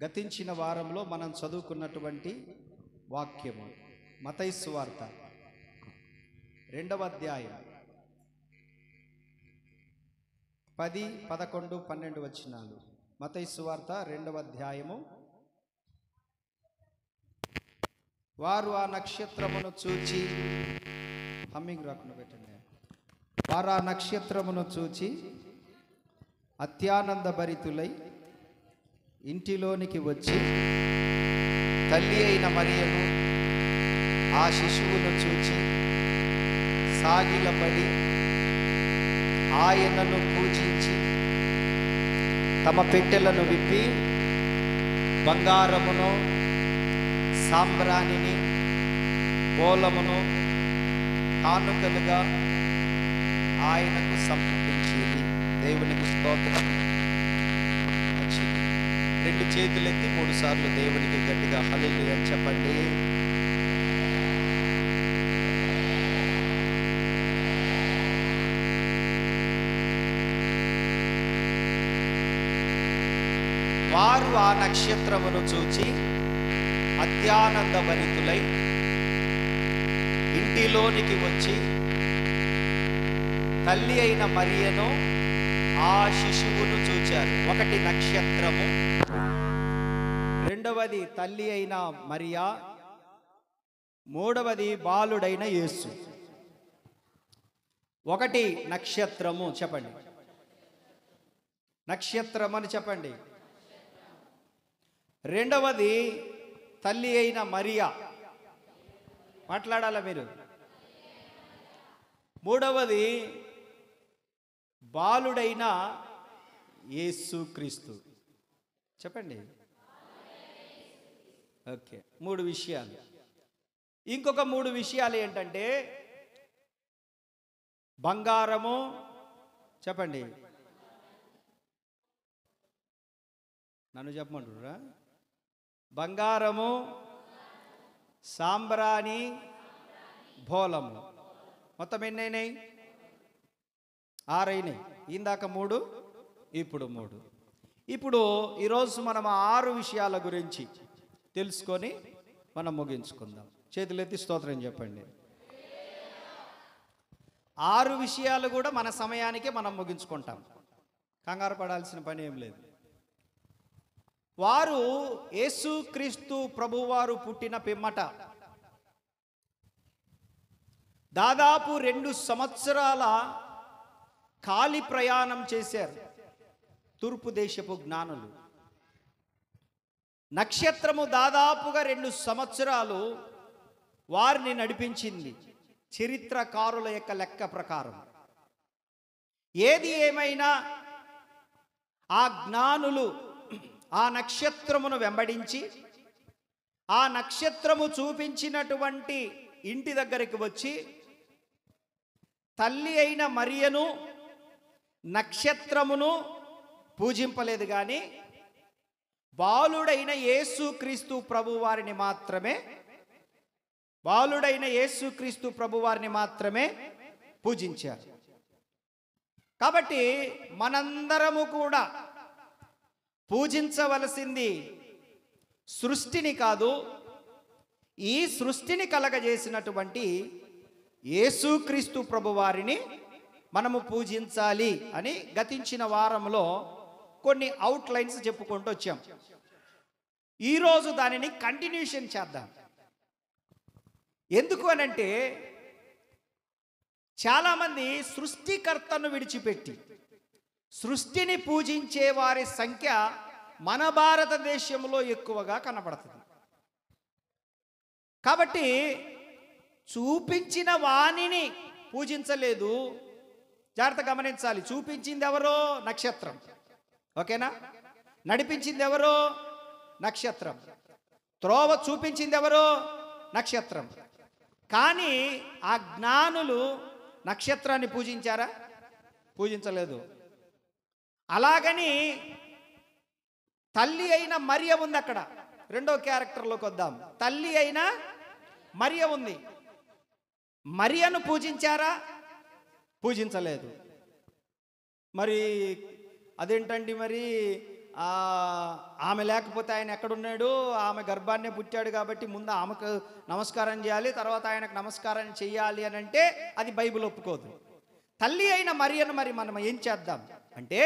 గతించిన వారంలో మనం చదువుకున్నటువంటి వాక్యము మత్తయి సువార్త 2వ అధ్యాయం 10, 11, 12 వచనాలు. మత్తయి సువార్త 2వ అధ్యాయము. వారు ఆ నక్షత్రమును చూచి వారు ఆ నక్షత్రమును చూచి అత్యానందభరితులై ఇంటిలోనికి వచ్చి తల్లి అయిన మరియను ఆ శిశువును చూచి సాగిలపడి ఆయనను పూజించి తమ పెట్టెలను విప్పి బంగారమును సాంబ్రాణిని బోలమును కానుకలుగా ఆయనకు సమర్పించేది. దేవునికి స్తోత్రం. రెండు చేతులెత్తి 3 సార్లు దేవునికి గట్టిగా హల్లెలూయా చెప్పండి. వారు ఆ నక్షత్రమును చూచి అత్యానందభరితులై ఇంటిలోనికి వచ్చి తల్లి అయిన మరియను ఆ శిశువును చూచారు. ఒకటి నక్షత్రము, రెండవది తల్లి అయిన మరియా, మూడవది బాలుడైన యేసు. ఒకటి నక్షత్రము చెప్పండి, నక్షత్రం అని చెప్పండి. రెండవది తల్లి అయిన మరియా, మాట్లాడాలా మీరు. మూడవది బాలుడైన యేసుక్రీస్తు చెప్పండి. ఓకే, 3 విషయాలు. ఇంకొక 3 విషయాలు ఏంటంటే బంగారము చెప్పండి. నన్ను చెప్పమంటురా. బంగారము, సాంబ్రాణి, బోలము. మొత్తం ఎన్నైనాయి? 6 అయినాయి. ఇందాక 3, ఇప్పుడు 3. ఇప్పుడు ఈరోజు మనం 6 విషయాల గురించి తెలుసుకొని మనం ముగించుకుందాం. చేతులెత్తి స్తోత్రం చెప్పండి. 6 విషయాలు కూడా మన సమయానికే మనం ముగించుకుంటాం. కంగారు పడాల్సిన పని ఏం లేదు. వారు యేసుక్రీస్తు ప్రభువారు పుట్టిన పిమ్మట దాదాపు 2 సంవత్సరాల కాలి ప్రయాణం చేశారు తూర్పు దేశపు జ్ఞానులు. నక్షత్రము దాదాపుగా 2 సంవత్సరాలు వారిని నడిపించింది చరిత్రకారుల యొక్క లెక్క ప్రకారం. ఏది ఏమైనా ఆ జ్ఞానులు ఆ నక్షత్రమును వెంబడించి ఆ నక్షత్రము చూపించినటువంటి ఇంటి దగ్గరికి వచ్చి తల్లి అయిన మరియను నక్షత్రమును పూజింపలేదు, కానీ బాలుడైన యేసుక్రీస్తు ప్రభువారిని మాత్రమే పూజించారు. కాబట్టి మనందరము కూడా పూజించవలసింది సృష్టిని కాదు, ఈ సృష్టిని కలగజేసినటువంటి యేసుక్రీస్తు ప్రభువారిని మనము పూజించాలి అని గతించిన వారంలో కొన్ని అవుట్లైన్స్ చెప్పుకుంటూ వచ్చాం. ఈరోజు దానిని కంటిన్యూషన్ చేద్దాం. ఎందుకు అనంటే చాలామంది సృష్టికర్తను విడిచిపెట్టి సృష్టిని పూజించే వారి సంఖ్య మన భారతదేశంలో ఎక్కువగా కనబడుతుంది. కాబట్టి చూపించిన వాణిని పూజించలేదు. జాగ్రత్త గమనించాలి. చూపించింది ఎవరో? నక్షత్రం. ఓకేనా? నడిపించింది ఎవరో? నక్షత్రం. త్రోవ చూపించింది ఎవరో? నక్షత్రం. కానీ ఆ జ్ఞానులు నక్షత్రాన్ని పూజించారా? పూజించలేదు. అలాగని తల్లి అయిన మరియ ఉంది అక్కడ. 2వ క్యారెక్టర్లోకి వద్దాం. తల్లి అయిన మరియ ఉంది. మరియను పూజించారా? పూజించలేదు. మరి అదేంటండి మరి ఆమె లేకపోతే ఆయన ఎక్కడున్నాడు, ఆమె గర్భాన్నే పుట్టాడు కాబట్టి ముందు ఆమెకు నమస్కారం చేయాలి, తర్వాత ఆయనకు నమస్కారం చేయాలి అని అంటే అది బైబిల్ ఒప్పుకోదు. తల్లి అయిన మరియను మరి మనం ఏం చేద్దాం అంటే,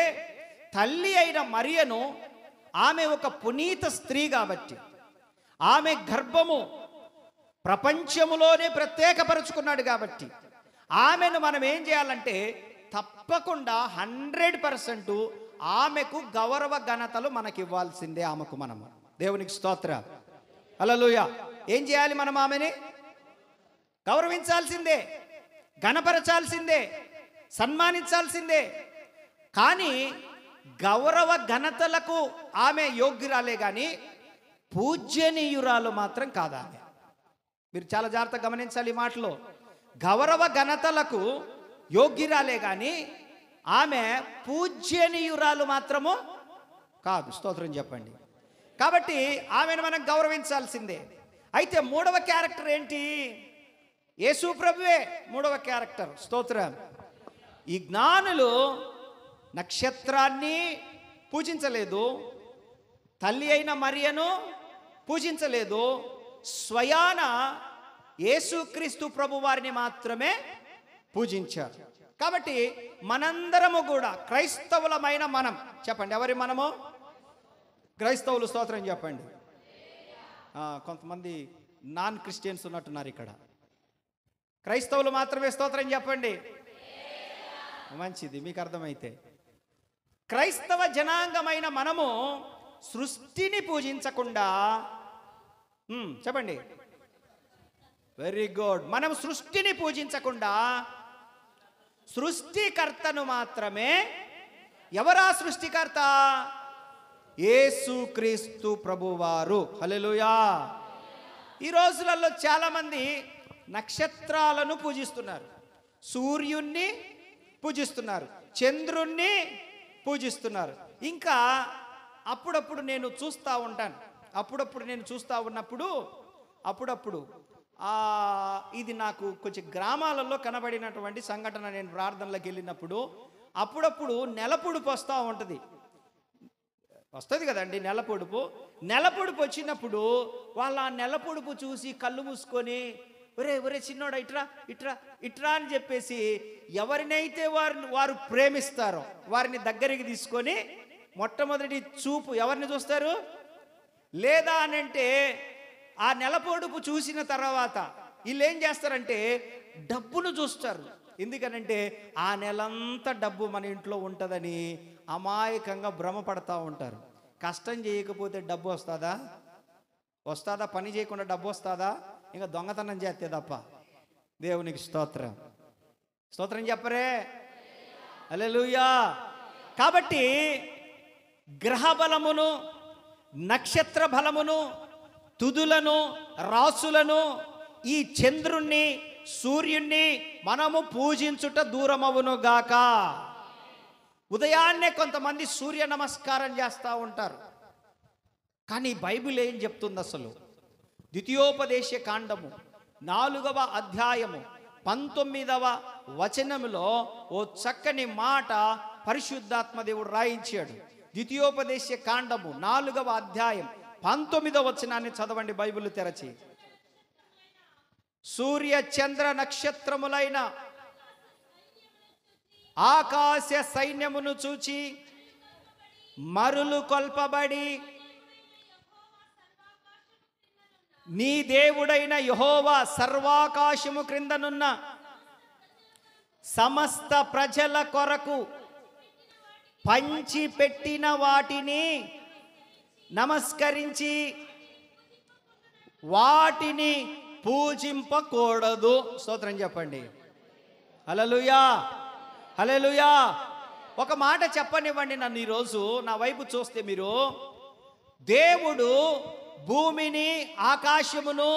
తల్లి అయిన మరియను ఆమె ఒక పునీత స్త్రీ కాబట్టి ఆమె గర్భము ప్రపంచములోనే ప్రత్యేకపరుచుకున్నాడు కాబట్టి ఆమెను మనం ఏం చేయాలంటే తప్పకుండా 100% ఆమెకు గౌరవ ఘనతలు మనకి ఇవ్వాల్సిందే. ఆమెకు మనము దేవునికి స్తోత్రం, హల్లెలూయా. ఏం చేయాలి? మనం ఆమెని గౌరవించాల్సిందే, ఘనపరచాల్సిందే, సన్మానించాల్సిందే. కానీ గౌరవ ఘనతలకు ఆమె యోగ్యురాలే కానీ పూజ్యనీయురాలు మాత్రం కాదా ఆమె. మీరు చాలా జాగ్రత్తగా గమనించాలి ఈ మాటలో. గౌరవ ఘనతలకు యోగ్యురాలే కానీ ఆమె పూజ్యనీయురాలు మాత్రము కాదు. స్తోత్రం చెప్పండి. కాబట్టి ఆమెను మనం గౌరవించాల్సిందే. అయితే మూడవ క్యారెక్టర్ ఏంటి? యేసు ప్రభువే మూడవ క్యారెక్టర్. స్తోత్రం. ఈ జ్ఞానులు నక్షత్రాన్ని పూజించలేదు, తల్లి అయిన మరియను పూజించలేదు, స్వయాన యేసుక్రీస్తు ప్రభు వారిని మాత్రమే పూజించారు. కాబట్టి మనందరము కూడా క్రైస్తవులమైన మనం, చెప్పండి ఎవరి మనము? క్రైస్తవులు. స్తోత్రం చెప్పండి. కొంతమంది నాన్ క్రిస్టియన్స్ ఉన్నట్టున్నారు ఇక్కడ. క్రైస్తవులు మాత్రమే స్తోత్రం చెప్పండి. మంచిది, మీకు అర్థమైతే. క్రైస్తవ జనాంగమైన మనము సృష్టిని పూజించకుండా, చెప్పండి, వెరీ గుడ్, మనం సృష్టిని పూజించకుండా సృష్టికర్తను మాత్రమే. ఎవరా సృష్టికర్త? యేసుక్రీస్తు ప్రభువారు. హల్లెలూయా. ఈ రోజులలో చాలామంది నక్షత్రాలను పూజిస్తున్నారు, సూర్యుణ్ణి పూజిస్తున్నారు, చంద్రుణ్ణి పూజిస్తున్నారు. ఇంకా అప్పుడప్పుడు నేను చూస్తూ ఉంటాను. అప్పుడప్పుడు ఇది నాకు కొంచెం గ్రామాలలో కనబడినటువంటి సంఘటన. నేను ప్రార్థనలోకి వెళ్ళినప్పుడు అప్పుడప్పుడు నెలపొడుపు వస్తుంది కదండి. నెలపొడుపు వచ్చినప్పుడు వాళ్ళు ఆ నెలపొడుపు చూసి కళ్ళు మూసుకొని ఒరే చిన్నోడా ఇట్రా ఇట్రా ఇట్రా అని చెప్పేసి ఎవరినైతే వారు ప్రేమిస్తారో వారిని దగ్గరికి తీసుకొని మొట్టమొదటి చూపు ఎవరిని చూస్తారు? లేదా అనంటే ఆ నెలపొడుపు చూసిన తర్వాత వీళ్ళు ఏం చేస్తారంటే డబ్బును చూస్తారు. ఎందుకనంటే ఆ నెలంతా డబ్బు మన ఇంట్లో ఉంటుందని అమాయకంగా భ్రమపడతా ఉంటారు. కష్టం చేయకపోతే డబ్బు వస్తుందా? పని చేయకుండా డబ్బు వస్తుందా? ఇంకా దొంగతనం చేస్తే తప్ప. దేవునికి స్తోత్రం చెప్పరే. హల్లెలూయా. కాబట్టి గ్రహ బలమును, నక్షత్ర బలమును, తుదులను, రాసులను, ఈ చంద్రుణ్ణి, సూర్యుణ్ణి మనము పూజించుట దూరమవును గాక. ఉదయాన్నే కొంతమంది సూర్య నమస్కారం చేస్తూ ఉంటారు. కానీ బైబిల్ ఏం చెప్తుంది అసలు? ద్వితీయోపదేశ కాండము 4వ అధ్యాయము 19వ వచనములో ఓ చక్కని మాట పరిశుద్ధాత్మ దేవుడు రాయించాడు. ద్వితీయోపదేశ కాండము 4వ అధ్యాయం 19వ వచనాన్ని చదవండి బైబిల్ తెరచి. సూర్య చంద్ర నక్షత్రములైన ఆకాశ సైన్యమును చూచి మరులు కొల్పబడి నీ దేవుడైన యెహోవా సర్వాకాశము క్రిందనున్న సమస్త ప్రజల కొరకు పంచి పెట్టిన వాటిని నమస్కరించి వాటిని పూజింపకూడదు. స్తోత్రం చెప్పండి. హల్లెలూయా, హల్లెలూయా. ఒక మాట చెప్పనివ్వండి నన్ను. ఈరోజు నా వైపు చూస్తే మీరు, దేవుడు భూమిని, ఆకాశమును,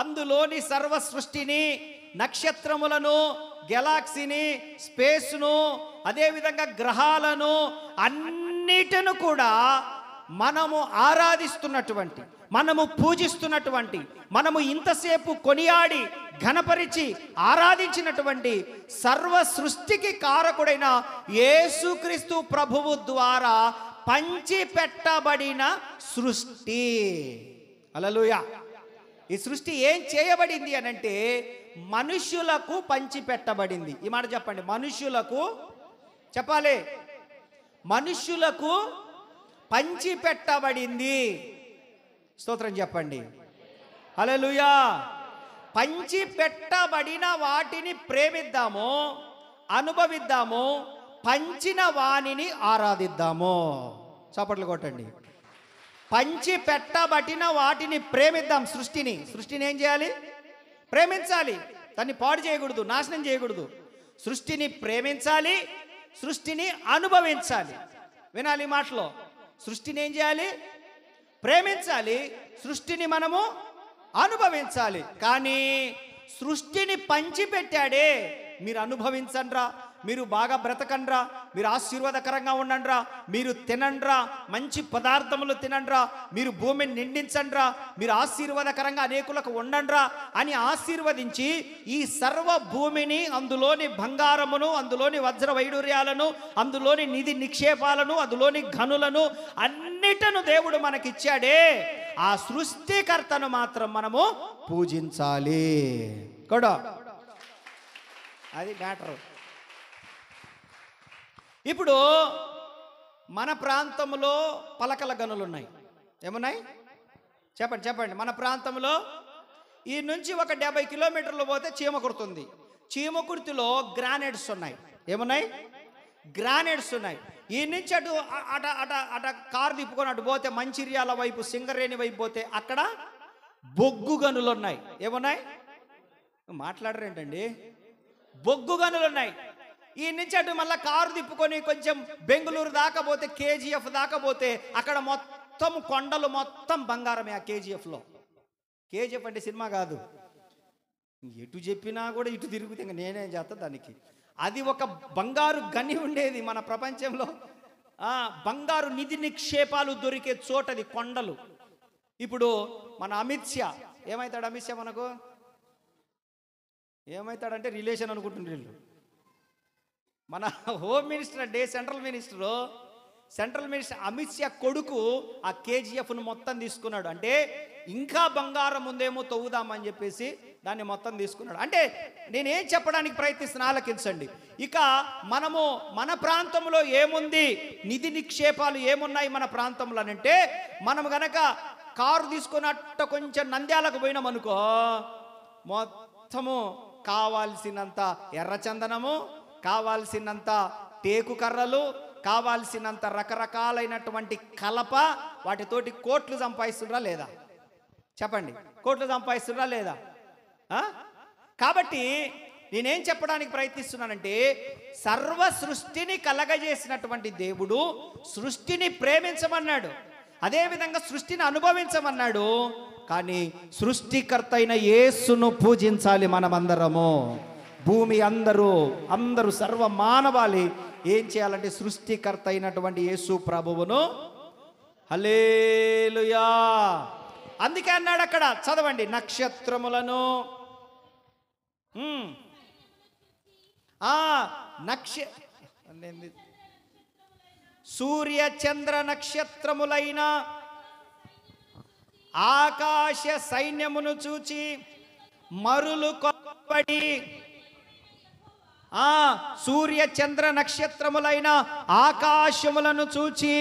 అందులోని సర్వ సృష్టిని, నక్షత్రములను, గెలాక్సీని, స్పేస్ను, అదేవిధంగా గ్రహాలను అన్నిటిని కూడా మనము ఆరాధిస్తున్నటువంటి, మనము పూజిస్తున్నటువంటి, మనము ఇంతసేపు కొనియాడి ఘనపరిచి ఆరాధించినటువంటి సర్వ సృష్టికి కారకుడైన యేసుక్రీస్తు ప్రభువు ద్వారా పంచిపెట్టబడిన సృష్టి. హల్లెలూయా. ఈ సృష్టి ఏం చేయబడింది అనంటే మనుష్యులకు పంచిపెట్టబడింది. ఈ మాట చెప్పండి, మనుష్యులకు చెప్పాలి, మనుష్యులకు పంచిపెట్టబడింది. స్తోత్రం చెప్పండి. హల్లెలూయా. పంచిపెట్టబడిన వాటిని ప్రేమిద్దాము, అనుభవిద్దాము, పంచిన వాణిని ఆరాధిద్దాము. చప్పట్లు కొట్టండి. పంచిపెట్టబడిన వాటిని ప్రేమిద్దాం. సృష్టిని ఏం చేయాలి? ప్రేమించాలి. దాన్ని పాడు చేయకూడదు, నాశనం చేయకూడదు. సృష్టిని ప్రేమించాలి, సృష్టిని అనుభవించాలి. వినాలి ఈ మాటలో. సృష్టిని ఏం చేయాలి? ప్రేమించాలి, సృష్టిని మనము అనుభవించాలి. కానీ సృష్టిని పంచిపెట్టాడే, మీరు అనుభవించండ్రా, మీరు బాగా బ్రతకండ్రా, మీరు ఆశీర్వాదకరంగా ఉండండ్రా, మీరు తినండ్రా, మంచి పదార్థములు తినండ్రా, మీరు భూమిని నిండించండ్రా, మీరు ఆశీర్వాదకరంగా అనేకులకు ఉండండ్రా అని ఆశీర్వదించి ఈ సర్వ భూమిని, అందులోని బంగారమును, అందులోని వజ్ర వైడూర్యాలను, అందులోని నిధి నిక్షేపాలను, అందులోని గనులను అన్నిటను దేవుడు మనకిచ్చాడే, ఆ సృష్టికర్తను మాత్రం మనము పూజించాలి కూడా. అది మ్యాటర్. ఇప్పుడు మన ప్రాంతంలో పలకల గనులు ఉన్నాయి. ఏమున్నాయి? చెప్పండి. మన ప్రాంతంలో ఈ నుంచి ఒక 70 కిలోమీటర్లు పోతే చీమకుర్తి ఉంది. చీమకుర్తిలో గ్రానైట్స్ ఉన్నాయి. ఏమున్నాయి? గ్రానైట్స్ ఉన్నాయి. ఈ నుంచి అటు అట అట అట కారు తిప్పుకొని అటు పోతే మంచిర్యాల వైపు, సింగరేణి వైపు పోతే అక్కడ బొగ్గు గనులు ఉన్నాయి. ఏమున్నాయి? మాట్లాడరేంటండి? బొగ్గు గనులు ఉన్నాయి. ఈ నుంచి అటు మళ్ళీ కారు తిప్పుకొని కొంచెం బెంగళూరు దాకా పోతే, కేజీఎఫ్ దాకా పోతే అక్కడ మొత్తం కొండలు మొత్తం బంగారమే. ఆ కేజీఎఫ్లో, కేజీఎఫ్ అంటే సినిమా కాదు, ఎటు చెప్పినా కూడా ఇటు తిరుగుతే ఇంకా నేనేం చేస్తా దానికి. అది ఒక బంగారు గని ఉండేది మన ప్రపంచంలో. బంగారు నిధి నిక్షేపాలు దొరికే చోటది కొండలు. ఇప్పుడు మన అమిత్ షా ఏమవుతాడు? అమిత్ షా మనకు ఏమవుతాడంటే రిలేషన్ అనుకుంటున్నారు వీళ్ళు. మన హోమ్ మినిస్టర్ అంటే సెంట్రల్ మినిస్టర్ అమిత్ షా కొడుకు ఆ కేజీఎఫ్ను మొత్తం తీసుకున్నాడు. అంటే ఇంకా బంగారం ఉందేమో తవ్వుదామని చెప్పేసి దాన్ని మొత్తం తీసుకున్నాడు. అంటే నేనేం చెప్పడానికి ప్రయత్నిస్తున్నా, ఆలకించండి. ఇక మనము మన ప్రాంతంలో ఏముంది, నిధి నిక్షేపాలు ఏమున్నాయి మన ప్రాంతంలో అంటే, మనం గనక కారు తీసుకున్నట్టు కొంచెం నంద్యాలకు పోయినామనుకో, మొత్తము కావాల్సినంత ఎర్రచందనము, కావాల్సినంత టేకు కర్రలు, కావాల్సినంత రకరకాలైనటువంటి కలప, వాటితోటి కోట్లు సంపాదిస్తున్నా లేదా? చెప్పండి, కోట్లు సంపాదిస్తున్నా లేదా? కాబట్టి నేనేం చెప్పడానికి ప్రయత్నిస్తున్నానంటే, సర్వ సృష్టిని కలగజేసినటువంటి దేవుడు సృష్టిని ప్రేమించమన్నాడు, అదేవిధంగా సృష్టిని అనుభవించమన్నాడు. కానీ సృష్టికర్త అయిన యేసును పూజించాలి మనమందరము. భూమి అందరూ సర్వ మానవాళి ఏం చేయాలంటే సృష్టికర్త అయినటువంటి యేసు ప్రభువును, హల్లెలూయా. అందుకే అన్నాడు అక్కడ, చదవండి, నక్షత్రములను సూర్య చంద్ర నక్షత్రములైన ఆకాశ సైన్యమును చూచి మరులు కొప్పడి, సూర్య చంద్ర నక్షత్రములైన ఆకాశములను చూచి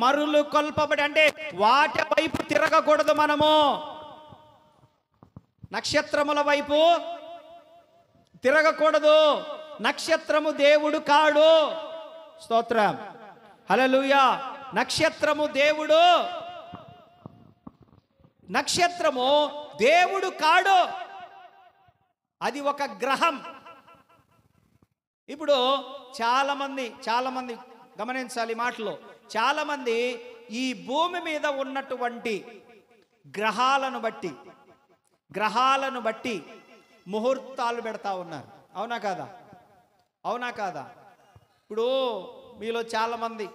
మరులు కొల్పబడి, అంటే వాటి వైపు తిరగకూడదు మనము, నక్షత్రముల వైపు తిరగకూడదు. నక్షత్రము దేవుడు కాడు. స్తోత్రం, హల్లెలూయా. నక్షత్రము దేవుడు కాడు, అది ఒక గ్రహం. ఇప్పుడు చాలా మంది గమనించాలి మాటలో, చాలా మంది ఈ భూమి మీద ఉన్నటువంటి గ్రహాలను బట్టి ముహూర్తాలు పెడతా ఉన్నారు. అవునా కాదా? ఇప్పుడు మీలో చాలా మంది,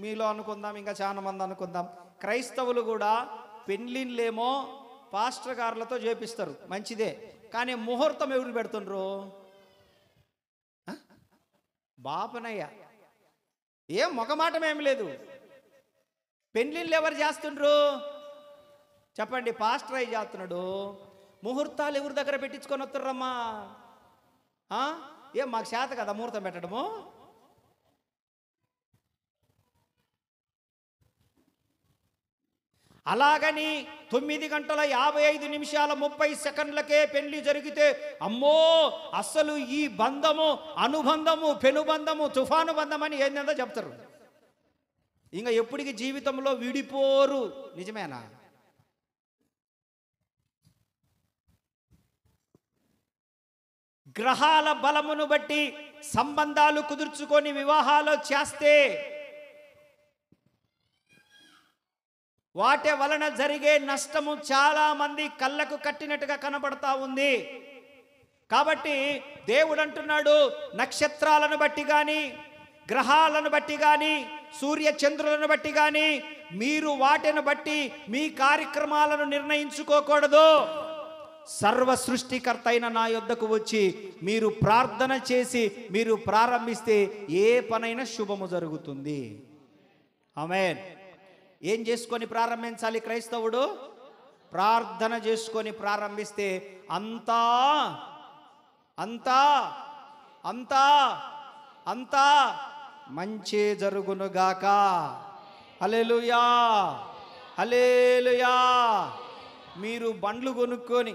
మీలో అనుకుందాం, ఇంకా చాలా మంది అనుకుందాం, క్రైస్తవులు కూడా పెళ్ళిళ్ళేమో పాస్టర్ గారులతో చేపిస్తారు, మంచిదే. కానీ ముహూర్తం ఎవరు పెడుతుండ్రు? బాపనయ్య. ఏం మొగమాటం ఏమి లేదు. పెళ్ళిళ్ళు ఎవరు చేస్తుండ్రు చెప్పండి? పాస్టర్ అయ్యి చేస్తున్నాడు. ముహూర్తాలు ఎవరి దగ్గర పెట్టించుకొని వస్తుర్రమ్మా? ఏం మాకు చేత కదా ముహూర్తం పెట్టడము? అలాగని 9:55 పెళ్లి జరిగితే అమ్మో అస్సలు ఈ బంధము, అనుబంధము, పెనుబంధము, తుఫాను బంధం అని ఏందో చెప్తారు. ఇంకా ఎప్పటికీ జీవితంలో విడిపోరు. నిజమేనా? గ్రహాల బలమును బట్టి సంబంధాలు కుదుర్చుకొని వివాహాలు చేస్తే వాటి వలన జరిగే నష్టము చాలా మంది కళ్ళకు కట్టినట్టుగా కనబడతా ఉంది. కాబట్టి దేవుడు అంటున్నాడు, నక్షత్రాలను బట్టి కానీ, గ్రహాలను బట్టి కానీ, సూర్య చంద్రులను బట్టి కానీ మీరు వాటిని బట్టి మీ కార్యక్రమాలను నిర్ణయించుకోకూడదు. సర్వ సృష్టికర్త అయిన నా యొద్దకు వచ్చి మీరు ప్రార్థన చేసి మీరు ప్రారంభిస్తే ఏ పనైనా శుభము జరుగుతుంది. ఆమేన్. ఏం చేసుకొని ప్రారంభించాలి క్రైస్తవుడు? ప్రార్థన చేసుకొని ప్రారంభిస్తే అంతా అంతా అంతా అంతా మంచి జరుగునుగాక. హల్లెలూయా, హల్లెలూయా. మీరు బండ్లు కొనుక్కొని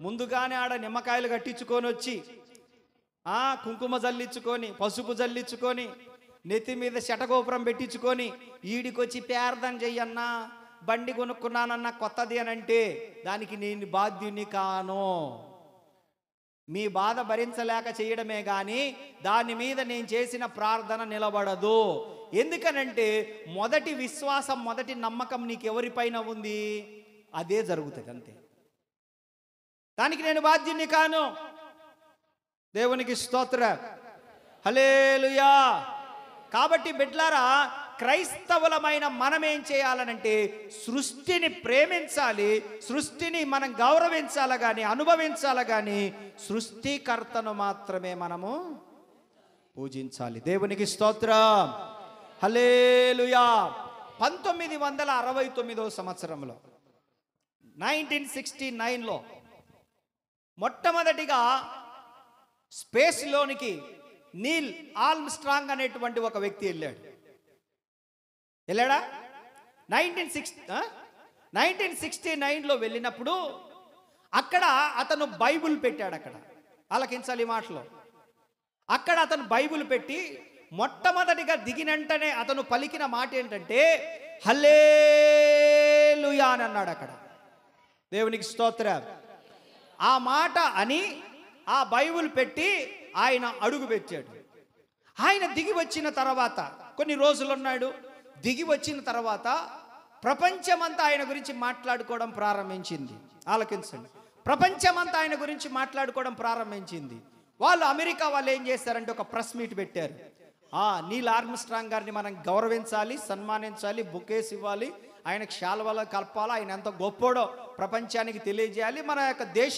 ముందుగానే ఆడ నిమ్మకాయలు కట్టించుకొని వచ్చి కుంకుమ జల్లించుకొని, పసుపు జల్లించుకొని, నెత్తి మీద శటగోపురం పెట్టించుకొని ఈడికొచ్చి ప్రార్థన చెయ్యన్నా, బండి కొనుక్కున్నానన్నా కొత్తది అని అంటే దానికి నేను బాధ్యుని కాను. మీ బాధ భరించలేక చేయడమే కానీ దాని మీద నేను చేసిన ప్రార్థన నిలబడదు. ఎందుకనంటే మొదటి విశ్వాసం, మొదటి నమ్మకం నీకు ఎవరిపైన ఉంది అదే జరుగుతుంది అంతే. దానికి నేను బాధ్యుని కాను. దేవునికి స్తోత్రం, హల్లెలూయా. కాబట్టి బిడ్డలారా, క్రైస్తవులమైన మనం ఏం చేయాలనంటే సృష్టిని ప్రేమించాలి, సృష్టిని మనం గౌరవించాలి కానీ, అనుభవించాలి కానీ సృష్టికర్తను మాత్రమే మనము పూజించాలి. దేవునికి స్తోత్రం, హల్లెలూయా. 1969 సంవత్సరంలో 1969లో మొట్టమొదటిగా స్పేస్లోనికి నీల్ ఆర్మ్స్ట్రాంగ్ అనేటువంటి ఒక వ్యక్తి వెళ్ళాడా? 1969లో వెళ్ళినప్పుడు అక్కడ అతను బైబిల్ పెట్టాడు. అక్కడ ఆలకించాలి మాటలు. అక్కడ అతను బైబిల్ పెట్టి మొట్టమొదటిగా దిగినంటనే అతను పలికిన మాట ఏంటంటే హల్లెలూయా అని అన్నాడు. అక్కడ దేవునికి స్తోత్రం. ఆ మాట అని ఆ బైబిల్ పెట్టి ఆయన అడుగు పెట్టాడు. ఆయన దిగి వచ్చిన తర్వాత కొన్ని రోజులు ఉన్నాడు. దిగి వచ్చిన తర్వాత ప్రపంచమంతా ఆయన గురించి మాట్లాడుకోవడం ప్రారంభించింది. ఆలకించండి. ప్రపంచమంతా ఆయన గురించి మాట్లాడుకోవడం ప్రారంభించింది. వాళ్ళు అమెరికా వాళ్ళు ఏం చేస్తారంటే ఒక ప్రెస్ మీట్ పెట్టారు. నీల్ ఆర్మ్స్ట్రాంగ్ గారిని మనం గౌరవించాలి, సన్మానించాలి, బుకేస్ ఇవ్వాలి, ఆయనకు శాలువలు కలపాలి, ఆయన ఎంత గొప్పోడో ప్రపంచానికి తెలియజేయాలి, మన యొక్క దేశ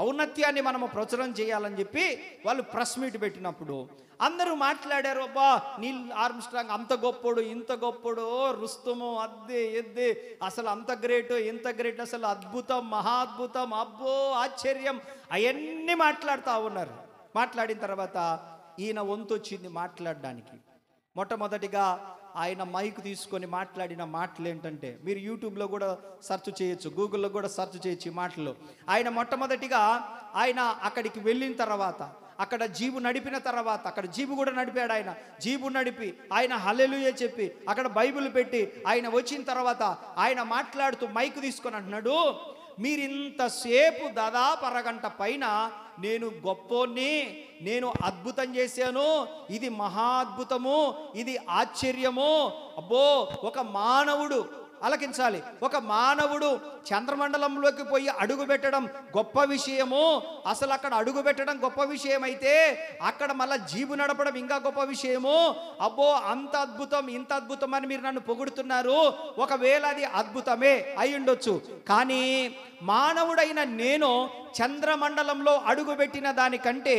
ఔన్నత్యాన్ని మనము ప్రచురం చేయాలని చెప్పి వాళ్ళు ప్రెస్ మీట్ పెట్టినప్పుడు అందరూ మాట్లాడారు. అబ్బా, నీల్ ఆర్మ్స్ట్రాంగ్ అంత గొప్పోడు, ఇంత గొప్పోడు, రుస్తుము, అద్దే ఎద్దే, అసలు అంత గ్రేట్, ఇంత గ్రేట్, అసలు అద్భుతం, మహాద్భుతం, అబ్బో ఆశ్చర్యం, అవన్నీ మాట్లాడుతూ ఉన్నారు. మాట్లాడిన తర్వాత ఈయన వంతు వచ్చింది మాట్లాడడానికి. మొట్టమొదటిగా ఆయన మైక్ తీసుకొని మాట్లాడిన మాటలు ఏంటంటే, మీరు యూట్యూబ్లో కూడా సెర్చ్ చేయొచ్చు, గూగుల్లో కూడా సెర్చ్ చేయొచ్చు ఈ మాటలు. ఆయన మొట్టమొదటిగా ఆయన అక్కడికి వెళ్ళిన తర్వాత, అక్కడ జీబు నడిపిన తర్వాత, అక్కడ జీబు కూడా నడిపాడు. ఆయన జీబు నడిపి ఆయన హల్లెలూయా చెప్పి అక్కడ బైబిల్ పెట్టి ఆయన వచ్చిన తర్వాత ఆయన మాట్లాడుతూ మైక్ తీసుకొని అంటున్నాడు, మీరు ఇంతసేపు దాదాపు అరగంట పైన నేను గొప్పోని, నేను అద్భుతం చేశాను, ఇది మహా అద్భుతము, ఇది ఆశ్చర్యము, అబ్బో ఒక మానవుడు ఆలకించాలి. ఒక మానవుడు చంద్రమండలంలోకి పోయి అడుగు పెట్టడం గొప్ప విషయము. అసలు అక్కడ అడుగు పెట్టడం గొప్ప విషయం అయితే అక్కడ మళ్ళీ జీబు నడపడం ఇంకా గొప్ప విషయము. అబ్బో అంత అద్భుతం, ఇంత అద్భుతం అని మీరు నన్ను పొగుడుతున్నారు. ఒకవేళ అది అద్భుతమే అయి ఉండొచ్చు, కానీ మానవుడైన నేను చంద్రమండలంలో అడుగుపెట్టిన దానికంటే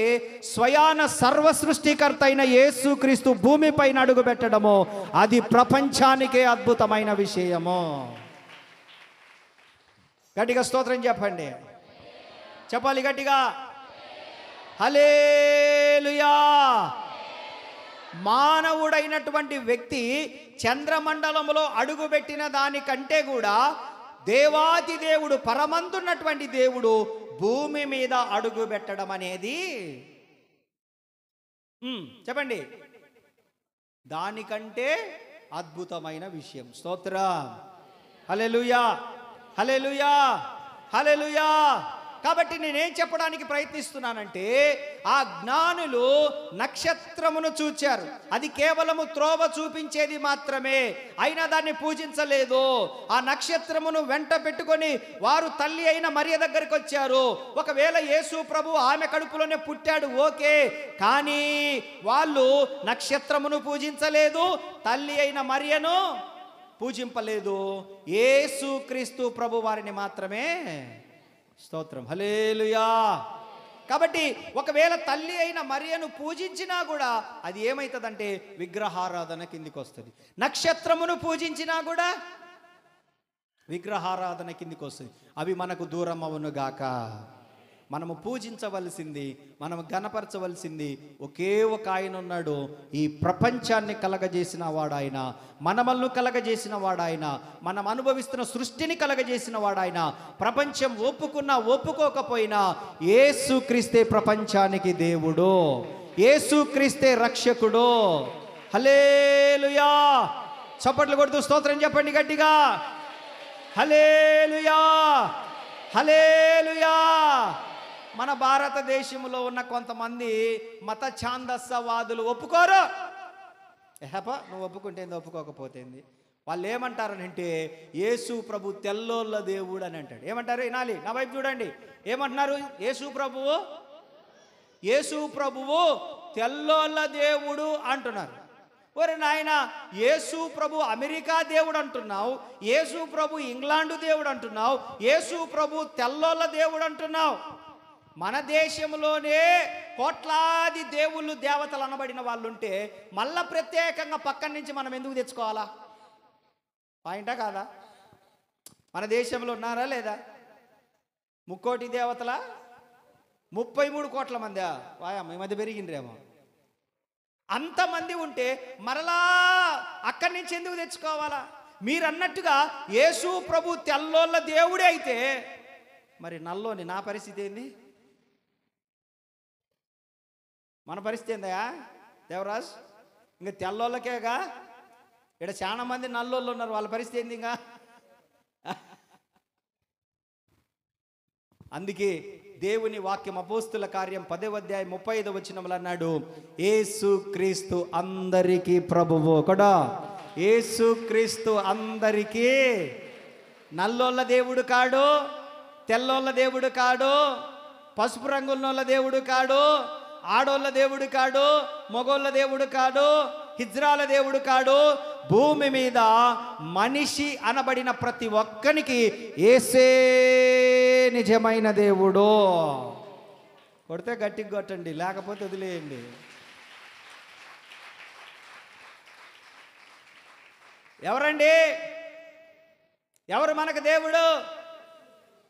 స్వయాన సర్వ సృష్టికర్త అయిన యేసుక్రీస్తు భూమిపైన అడుగు పెట్టడము అది ప్రపంచానికే అద్భుతమైన విషయము. గట్టిగా స్తోత్రం చెప్పండి, చెప్పాలి గట్టిగా. హల్లెలూయా. మానవుడైనటువంటి వ్యక్తి చంద్రమండలంలో అడుగుపెట్టిన దానికంటే కూడా దేవాది దేవుడు, పరమందున్నటువంటి దేవుడు భూమి మీద అడుగు పెట్టడం అనేది చెప్పండి దానికంటే అద్భుతమైన విషయం. స్తోత్రం. హల్లెలూయా, హల్లెలూయా, హల్లెలూయా. కాబట్టి నేనేం చెప్పడానికి ప్రయత్నిస్తున్నానంటే ఆ జ్ఞానులు నక్షత్రమును చూచారు, అది కేవలము త్రోవ చూపించేది మాత్రమే, అయినా దాన్ని పూజించలేదు. ఆ నక్షత్రమును వెంట పెట్టుకొని వారు తల్లి అయిన మరియ దగ్గరికి వచ్చారు. ఒకవేళ యేసు ప్రభు ఆమె కడుపులోనే పుట్టాడు ఓకే, కానీ వాళ్ళు నక్షత్రమును పూజించలేదు, తల్లి అయిన మరియను పూజింపలేదు. యేసుక్రీస్తు ప్రభు వారిని మాత్రమే. స్తోత్రం. హల్లెలూయా. కాబట్టి ఒకవేళ తల్లి అయిన మరియను పూజించినా కూడా అది ఏమవుతుందంటే విగ్రహారాధన కిందికి వస్తుంది. నక్షత్రమును పూజించినా కూడా విగ్రహారాధన కిందికి వస్తుంది. అవి మనకు దూరం అవును గాక. మనము పూజించవలసింది, మనము గణపరచవలసింది ఒకే ఒక ఆయన ఉన్నాడు. ఈ ప్రపంచాన్ని కలగజేసిన వాడాయన, మనమల్ని కలగజేసిన వాడాయన, మనం అనుభవిస్తున్న సృష్టిని కలగజేసిన వాడాయన. ప్రపంచం ఒప్పుకున్నా ఒప్పుకోకపోయినా యేసుక్రీస్తే ప్రపంచానికి దేవుడు, యేసుక్రీస్తే రక్షకుడు. హల్లెలూయా. చప్పట్లు కొడుతూ స్తోత్రం చెప్పండి గట్టిగా. హల్లెలూయా, హల్లెలూయా. మన భారతదేశంలో ఉన్న కొంతమంది మత ఛాందస్సవాదులు ఒప్పుకోరు. నువ్వు ఒప్పుకుంటే ఒప్పుకోకపోతేంది. వాళ్ళు ఏమంటారనంటే యేసు ప్రభు తెల్లోళ్ళ దేవుడు అని అంటాడు. ఏమంటారు వినాలి, నా వైపు చూడండి. ఏమంటున్నారు? యేసు ప్రభువు తెల్లోళ్ళ దేవుడు అంటున్నారు. ఒరే నాయన, యేసు ప్రభు అమెరికా దేవుడు అంటున్నావు, యేసు ప్రభు ఇంగ్లాండు దేవుడు అంటున్నావు, యేసు ప్రభు తెల్లోళ్ళ దేవుడు అంటున్నావు. మన దేశంలోనే కోట్లాది దేవుళ్ళు దేవతలు అనబడిన వాళ్ళు ఉంటే మళ్ళా ప్రత్యేకంగా పక్కన నుంచి మనం ఎందుకు తెచ్చుకోవాలా? పాయింటా కాదా? మన దేశంలో ఉన్నారా లేదా? 3 కోటి దేవతల 33 కోట్ల మంది వాయమ్మ, ఈ మధ్య పెరిగిండ్రేమో. అంతమంది ఉంటే మరలా అక్కడి నుంచి ఎందుకు తెచ్చుకోవాలా? మీరు అన్నట్టుగా యేసు ప్రభు తెల్లోళ్ళ దేవుడే అయితే మరి నల్లోని నా పరిస్థితి ఏంది? మన పరిస్థితి ఏందయా దేవరాజ్? ఇంకా తెల్లోళ్ళకేగా, ఇక్కడ చాలా మంది నల్లోళ్ళు ఉన్నారు, వాళ్ళ పరిస్థితి ఏంది? ఇంకా అందుకే దేవుని వాక్యం అపోస్తుల కార్యం 10వ అధ్యాయం 35వ వచనంలో అన్నాడు, యేసుక్రీస్తు అందరికీ ప్రభువు కూడా. యేసుక్రీస్తు అందరికీ. నల్లోళ్ళ దేవుడు కాడు, తెల్లోళ్ళ దేవుడు కాడు, పసుపు రంగున్నోళ్ళ దేవుడు కాడు, ఆడోళ్ళ దేవుడు కాడు, మగోళ్ళ దేవుడు కాడు, హిజ్రాల దేవుడు కాడు. భూమి మీద మనిషి అనబడిన ప్రతి ఒక్కనికి యేసే నిజమైన దేవుడు. కొడితే గట్టిగా కొట్టండి, లేకపోతే వదిలేయండి. ఎవరండి? ఎవరు మనకు దేవుడు?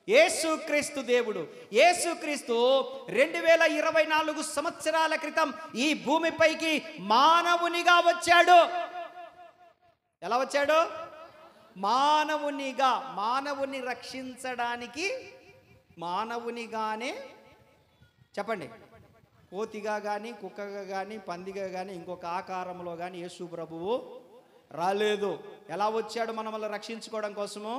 యేసుక్రీస్తు దేవుడు. యేసుక్రీస్తు 2024 సంవత్సరాల క్రితం ఈ భూమిపైకి మానవునిగా వచ్చాడు. ఎలా వచ్చాడు? మానవునిగా. మానవుని రక్షించడానికి మానవునిగానే. చెప్పండి, కోతిగా కానీ, కుక్కగా కానీ, పందిగా కానీ, ఇంకొక ఆకారంలో కానీ యేసు ప్రభువు రాలేదు. ఎలా వచ్చాడు? మనల్ని రక్షించుకోవడం కోసము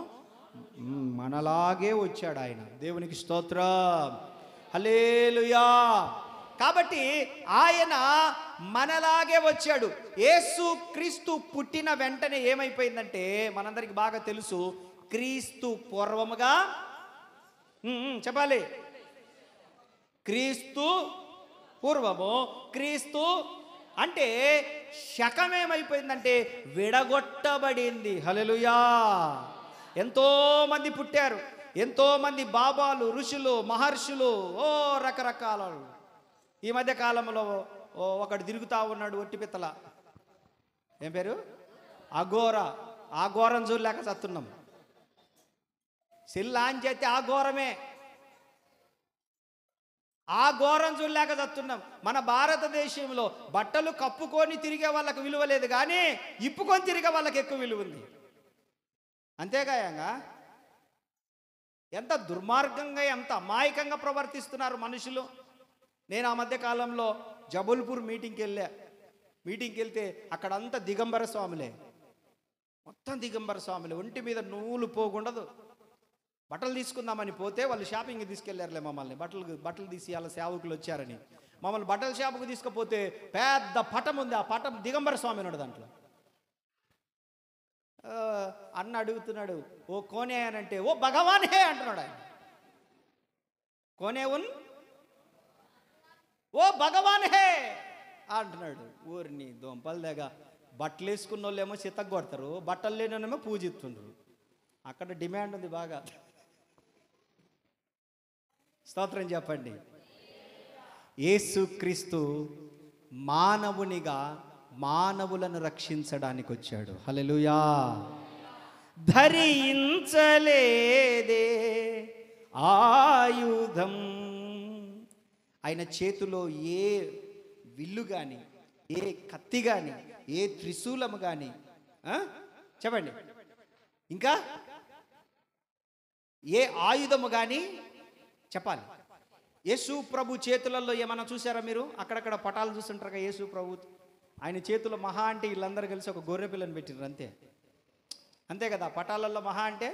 మనలాగే వచ్చాడు ఆయన. దేవునికి స్తోత్రం. హల్లెలూయా. కాబట్టి ఆయన మనలాగే వచ్చాడు. యేసు క్రీస్తు పుట్టిన వెంటనే ఏమైపోయిందంటే మనందరికి బాగా తెలుసు, క్రీస్తు పూర్వముగా చెప్పాలి, క్రీస్తు పూర్వము, క్రీస్తు అంటే శకం ఏమైపోయిందంటే విడగొట్టబడింది. హల్లెలూయా. ఎంతో మంది పుట్టారు, ఎంతో మంది బాబాలు, ఋషులు, మహర్షులు, రకరకాల. ఈ మధ్య కాలంలో ఒకడు తిరుగుతా ఉన్నాడు, ఒట్టిపిత్తల. ఏం పేరు? అఘోర. ఆ ఘోరం చూడలేక చస్తున్నాం. సిల్లా అని చేస్తే ఆ ఘోరమే, ఆ ఘోరం చూడలేక చస్తున్నాం. మన భారతదేశంలో బట్టలు కప్పుకొని తిరిగే వాళ్ళకి విలువ లేదు, కానీ ఇప్పుకొని తిరిగే వాళ్ళకి ఎక్కువ విలువ ఉంది. అంతేగాయంగా ఎంత దుర్మార్గంగా, ఎంత అమాయకంగా ప్రవర్తిస్తున్నారు మనుషులు. నేను ఆ మధ్య కాలంలో జబల్పూర్ మీటింగ్కి వెళ్తే అక్కడంతా దిగంబర స్వాములే, మొత్తం దిగంబర స్వాములే. ఒంటి మీద నూలు పోగుండదు. బట్టలు తీసుకుందామని పోతే వాళ్ళు షాపింగ్కి తీసుకెళ్లారులే మమ్మల్ని, బట్టలు తీసి వాళ్ళ సేవకులు వచ్చారని మమ్మల్ని బట్టల షాపుకు తీసుకుపోతే పెద్ద పటం ఉంది. ఆ పటం దిగంబర స్వామి ఉన్నాడు దాంట్లో. అన్న అడుగుతున్నాడు, ఓ కోనే అని అంటే, ఓ భగవాన్ హే అంటున్నాడు ఆయన. కోనే ఉన్, ఓ భగవాన్ హే అంటున్నాడు. ఊరిని దొంపలు దగ్గర బట్టలు వేసుకున్న వాళ్ళేమో చిత్తకు కొడతారు, బట్టలు లేని వాళ్ళేమో పూజిస్తుండ్రు. అక్కడ డిమాండ్ ఉంది బాగా. స్తోత్రం చెప్పండి. యేసుక్రీస్తు మానవునిగా మానవులను రక్షించడానికి వచ్చాడు. హల్లెలూయా. ధరించలేదే ఆయుధం. ఆయన చేతిలో ఏ విల్లు కానీ, ఏ కత్తి కానీ, ఏ త్రిశూలము కానీ, చెప్పండి, ఇంకా ఏ ఆయుధము కానీ చెప్పాలి. యేసు ప్రభు చేతులలో ఏమన్నా చూసారా మీరు? అక్కడక్కడ పటాలు చూస్తుంటారు కదా యేసు ప్రభు. ఆయన చేతుల్లో మహా అంటే వీళ్ళందరూ కలిసి ఒక గొర్రె పిల్లని పెట్టినారు, అంతే కదా. పటాలలో మహా అంటే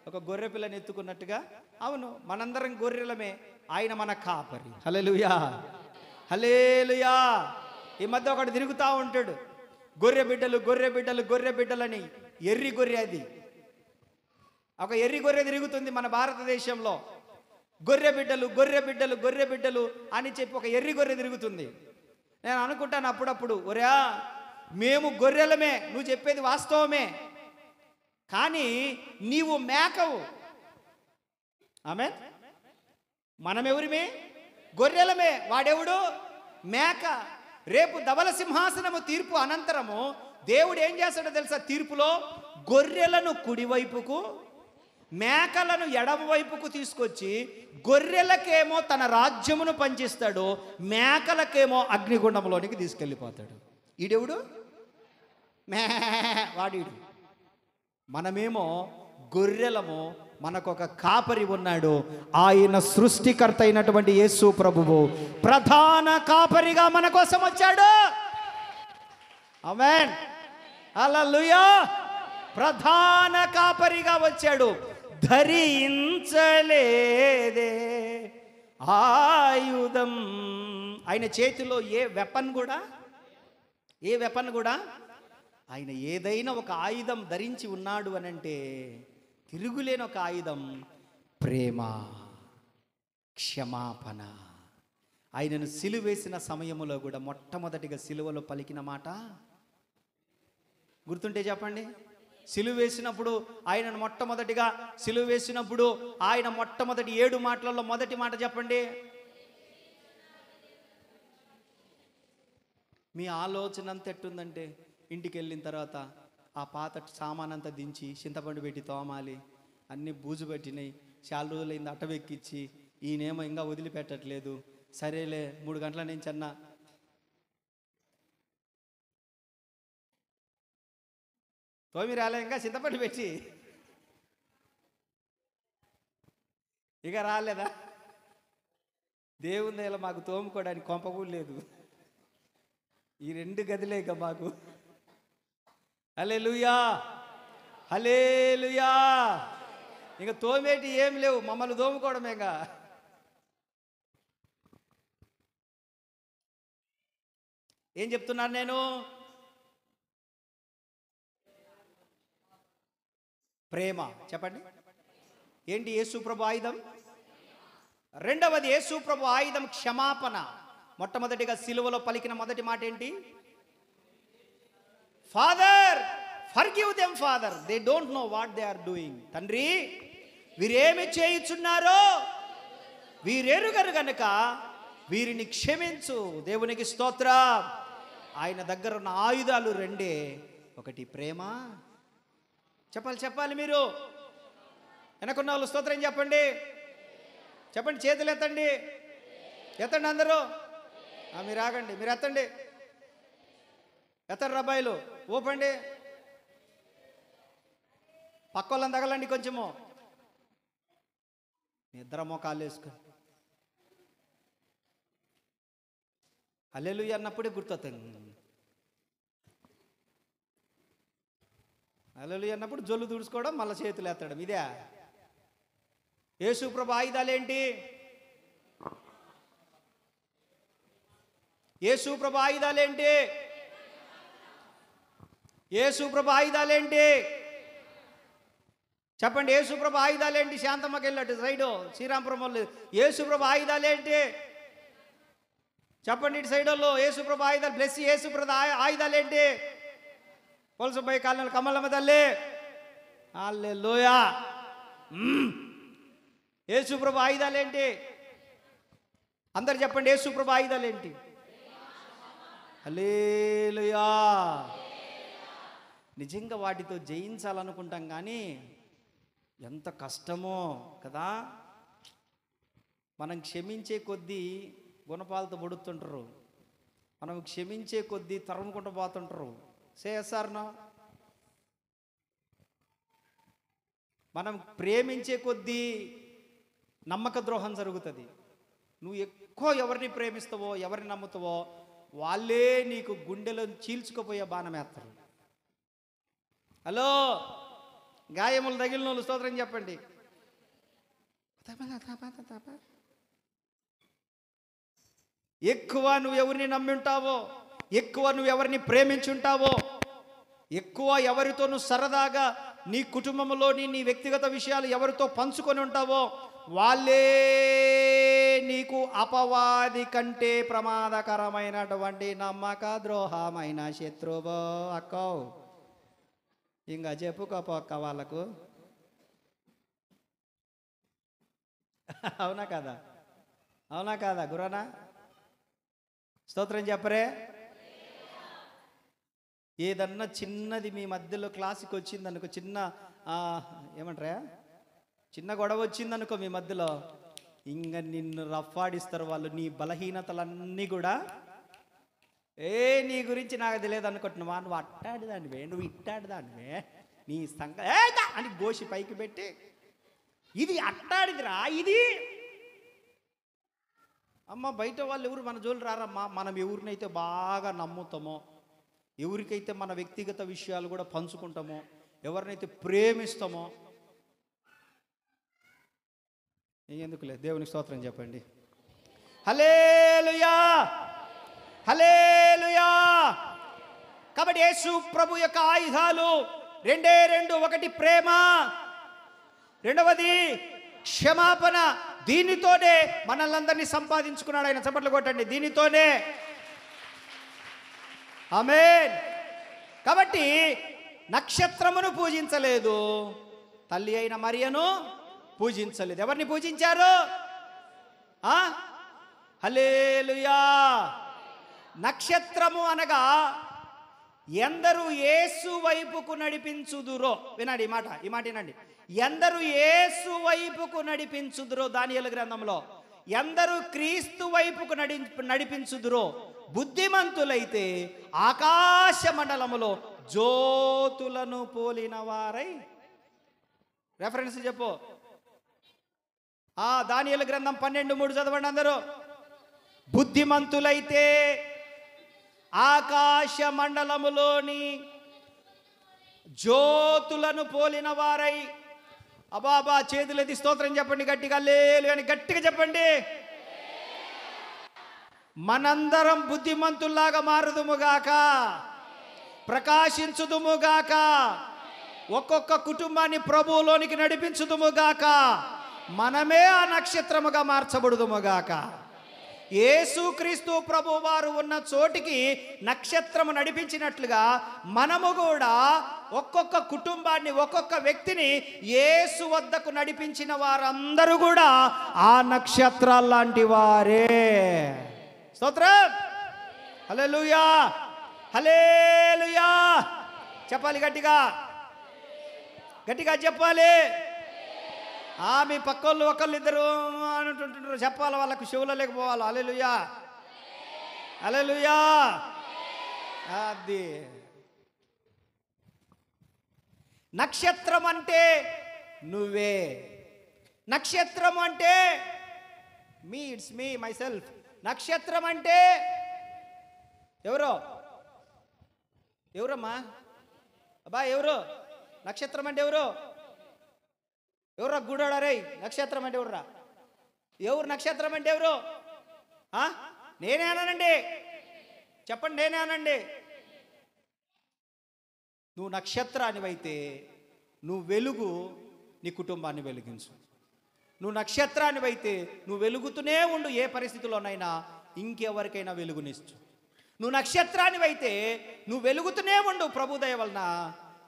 ఒక గొర్రె పిల్లని ఎత్తుకున్నట్టుగా. అవును, మనందరం గొర్రెలమే, ఆయన మన కాపరి. హల్లెలూయా, హల్లెలూయా. ఈ మధ్య ఒకటి తిరుగుతూ ఉంటాడు, గొర్రె బిడ్డలు గొర్రె బిడ్డలు గొర్రె బిడ్డలని. ఎర్రి గొర్రె అది, ఒక ఎర్రి గొర్రె తిరుగుతుంది మన భారతదేశంలో. గొర్రె బిడ్డలు గొర్రె బిడ్డలు గొర్రె బిడ్డలు అని చెప్పి ఒక ఎర్రి గొర్రె తిరుగుతుంది. నేను అనుకుంటాను అప్పుడప్పుడు, ఒరే మేము గొర్రెలమే, నువ్వు చెప్పేది వాస్తవమే, కానీ నీవు మేకవు. ఆమేన్. మనమెవరిమే? గొర్రెలమే. వాడెవడు? మేక. రేపు ధవల సింహాసనము తీర్పు అనంతరము దేవుడు ఏం చేస్తాడో తెలుసా? తీర్పులో గొర్రెలను కుడివైపుకు, మేకలను ఎడమ వైపుకు తీసుకొచ్చి గొర్రెలకేమో తన రాజ్యమును పంచిస్తాడు, మేకలకేమో అగ్నిగుండంలోనికి తీసుకెళ్ళిపోతాడు. ఈడెవుడు? వాడీడు. మనమేమో గొర్రెలము, మనకొక కాపరి ఉన్నాడు. ఆయన సృష్టికర్త అయినటువంటి యేసు ప్రభువు ప్రధాన కాపరిగా మన కోసం వచ్చాడు. ఆమేన్, హల్లెలూయా. ప్రధాన కాపరిగా వచ్చాడు. ధరించలేదే ఆయుధం. ఆయన చేతిలో ఏ వెపన్ కూడా ఆయన ఏదైనా ఒక ఆయుధం ధరించి ఉన్నాడు అనంటే తిరుగులేని ఒక ఆయుధం ప్రేమ, క్షమాపణ. ఆయనను సిలువేసిన సమయంలో కూడా మొట్టమొదటిగా సిలువలో పలికిన మాట గుర్తుంటే చెప్పండి. సిలువ వేసినప్పుడు ఆయనను మొట్టమొదటిగా సిలువ వేసినప్పుడు ఆయన మొట్టమొదటి 7 మాటలలో మొదటి మాట చెప్పండి. మీ ఆలోచన అంత ఎట్టుందంటే ఇంటికి వెళ్ళిన తర్వాత ఆ పాత సామానంతా దించి చింతపండు పెట్టి తోమాలి, అన్నీ బూజు పెట్టినాయి, చాలా రోజులైంది అట్టవెక్కిచ్చి, ఈయనేమో ఇంకా వదిలిపెట్టట్లేదు. సరేలే 3 గంటల నుంచి అన్నా తోమి రాలే, ఇంకా చింతపండు పెట్టి ఇక రాలేదా? దేవుని దయలో మాకు తోముకోవడానికి కొంప కూడా లేదు. ఈ 2 గదిలే ఇక మాకు. హల్లెలూయా, హల్లెలూయా. ఇంకా తోమేటి ఏం లేవు, మమ్మల్ని తోముకోవడమేగా. ఏం చెప్తున్నాను నేను? ప్రేమ. చెప్పండి, ఏంటి యేసు ప్రభు ఆయుధం? రెండవది యేసు ప్రభు ఆయుధం క్షమాపణ. మొట్టమొదటిగా సిలువలో పలికిన మొదటి మాట ఏంటి? Father forgive them father, they don't know what they are doing. తండ్రి, వీరేమి చేయుచున్నారో వీరెరుగరు గనుక వీరిని క్షమించు. దేవునికి స్తోత్రం. ఆయన దగ్గర ఉన్న ఆయుధాలు రెండే. ఒకటి ప్రేమ. చెప్పాలి మీరు. వెనకున్న వాళ్ళు స్తోత్రం చెప్పండి. చెప్పండి, చేతులు ఎత్తండి, ఎత్తండి అందరూ. మీరు ఆగండి, మీరు ఎత్తండి, ఎత్తండి అబ్బాయిలు, ఊపండి. పక్క వాళ్ళని తగలండి కొంచెము. నిద్ర మోకాలు వేసుకొని హల్లెలూయా అన్నప్పుడే గుర్తొస్తుంది. హల్లెలూయా అన్నప్పుడు జొల్లు తుడుచుకోవడం, మళ్ళీ చేతులు ఎత్తడం. ఇదే యేసు ప్రభు ఆయుధాలేంటి? యేసు ప్రభు ఆయుధాలేంటి? యేసు ప్రభు ఆయుధాలేంటి? చెప్పండి, యేసు ప్రభు ఆయుధాలేంటి? శాంతమ్మకి వెళ్ళట్టు సైడు శ్రీరాంపురం వాళ్ళు యేసు ప్రభు ఆయుధాలేంటి? చెప్పండి, ఇటు సైడ్ వాళ్ళు యేసు ప్రభు ఆయుధాలు. బ్లెస్ యేసు ప్రభు ఆయుధాలేంటి? పొలసపై కాళ్ళ కమలమ్మ తల్లి. హల్లెలూయా. యేసు ప్రభు ఆయుధాలేంటి? అందరు చెప్పండి, యేసు ప్రభు ఆయుధాలేంటి? హల్లెలూయా. నిజంగా వాటితో జయించాలనుకుంటాం, కానీ ఎంత కష్టమో కదా. మనం క్షమించే కొద్దీ గుణపాలతో పొడుతుంటారు, మనం క్షమించే కొద్దీ తరుముకుంటూ పోతుంటారు. సేసార్నో మనం ప్రేమించే కొద్దీ నమ్మక ద్రోహం జరుగుతుంది. నువ్వు ఎక్కువ ఎవరిని ప్రేమిస్తావో, ఎవరిని నమ్ముతావో, వాళ్ళే నీకు గుండెలో చీల్చుకుపోయే బాణం వేస్తారు. హలో, గాయములు తగిలిన వాళ్ళు స్తోత్రం చెప్పండి. ఎక్కువ నువ్వు ఎవరిని నమ్మి ఉంటావో, ఎక్కువ నువ్వు ఎవరిని ప్రేమించుంటావో, ఎక్కువ ఎవరితో నువ్వు సరదాగా నీ కుటుంబంలోని నీ వ్యక్తిగత విషయాలు ఎవరితో పంచుకొని ఉంటావో, వాళ్ళే నీకు అపవాది కంటే ప్రమాదకరమైనటువంటి నమ్మక ద్రోహమైన శత్రువో. అక్కో ఇంకా చెప్పుకోపోక్క వాళ్ళకు. అవునా కాదా? అవునా కాదా గురానా? స్తోత్రం చెప్పరే. ఏదన్నా చిన్నది మీ మధ్యలో క్లాసుకి వచ్చిందనుకో, చిన్న ఏమంటారా, చిన్న గొడవ వచ్చిందనుకో మీ మధ్యలో, ఇంకా నిన్ను రఫాడిస్తారు వాళ్ళు. నీ బలహీనతలన్నీ కూడా, నీ గురించి నాకు తెలియదు అనుకుంటున్నావా, నువ్వు అట్టాడు దానివే, నువ్వు ఇట్టాడు దానివే, నీ సంగ అని గోషి పైకి పెట్టి, ఇది అట్టాడిదిరా ఇది. అమ్మ, బయట వాళ్ళు ఎవరు మన జోలు రారమ్మా. మనం ఎవరినైతే బాగా నమ్ముతామో, ఎవరికైతే మన వ్యక్తిగత విషయాలు కూడా పంచుకుంటామో, ఎవరినైతే ప్రేమిస్తామో, ఎందుకు లేదు, దేవునికి స్తోత్రం చెప్పండి. హల్లెలూయా, హల్లెలూయా. కాబట్టి యేసు ప్రభు యొక్క ఆయుధాలు రెండే రెండు. ఒకటి ప్రేమ, రెండవది క్షమాపణ. దీనితోనే మనల్ని సంపాదించుకున్నాడు ఆయన. చప్పట్లు కొట్టండి, దీనితోనే. ఆమేన్. కాబట్టి నక్షత్రమును పూజించలేదు, తల్లి అయిన మరియను పూజించలేదు. ఎవరిని పూజించారు? హల్లెలూయా. నక్షత్రము అనగా ఎందరు యేసు వైపుకు నడిపించుదురో. వినండి ఈ మాట వినండి. ఎందరు యేసు వైపుకు నడిపించుదురో, దానియేలు గ్రంథంలో, ఎందరు క్రీస్తు వైపుకు నడిపించుదురో బుద్ధిమంతులైతే ఆకాశ మండలములో జ్యోతులను పోలిన వారై. రెఫరెన్స్ చెప్పు. దానియేలు గ్రంథం 12:3 చదవండి అందరూ. బుద్ధిమంతులైతే ఆకాశ మండలములోని జ్యోతులను పోలిన వారై. అబాబా, చేతులెత్తి స్తోత్రం చెప్పండి గట్టిగా. హల్లెలూయా అని గట్టిగా చెప్పండి. మనందరం బుద్ధిమంతుల్లాగా మారుదుముగాక, ప్రకాశించుదుముగాక, ఒక్కొక్క కుటుంబాన్ని ప్రభువులోనికి నడిపించుదుముగాక, మనమే ఆ నక్షత్రముగా మార్చబడుదుముగాక. యేసుక్రీస్తు ప్రభు వారు ఉన్న చోటికి నక్షత్రము నడిపించినట్లుగా మనము కూడా ఒక్కొక్క కుటుంబాన్ని, ఒక్కొక్క వ్యక్తిని యేసు వద్దకు నడిపించిన వారందరూ కూడా ఆ నక్షత్రాల లాంటి వారే. స్తోత్రం. హల్లెలూయా, హల్లెలూయా. చెప్పాలి గట్టిగా, గట్టిగా చెప్పాలి. మీ పక్కోళ్ళు ఒకళ్ళు ఇద్దరు అంటుంటారు, చెప్పాలి, వాళ్ళకు చెవులో లేకపోవాలి. హల్లెలూయా, హల్లెలూయా. అది నక్షత్రం అంటే నువ్వే. నక్షత్రం అంటే ఇట్స్ మీ మై సెల్ఫ్. నక్షత్రం అంటే ఎవరమ్మా? అబ్బా ఎవరు? నక్షత్రం అంటే ఎవరు? ఎవరా గుడాడా రే? నక్షత్రం అంటే ఎవరురా? ఎవరు నక్షత్రం అంటే ఎవరు? నేనే అనండి, చెప్పండి, నేనే అనండి. నువ్వు నక్షత్రానివైతే నువ్వు వెలుగు, నీ కుటుంబాన్ని వెలిగించు. నువ్వు నక్షత్రానివైతే నువ్వు వెలుగుతూనే ఉండు, ఏ పరిస్థితిలోనైనా ఇంకెవరికైనా వెలుగునిచ్చు. నువ్వు నక్షత్రానివైతే నువ్వు వెలుగుతూనే ఉండు. ప్రభు దయ వలన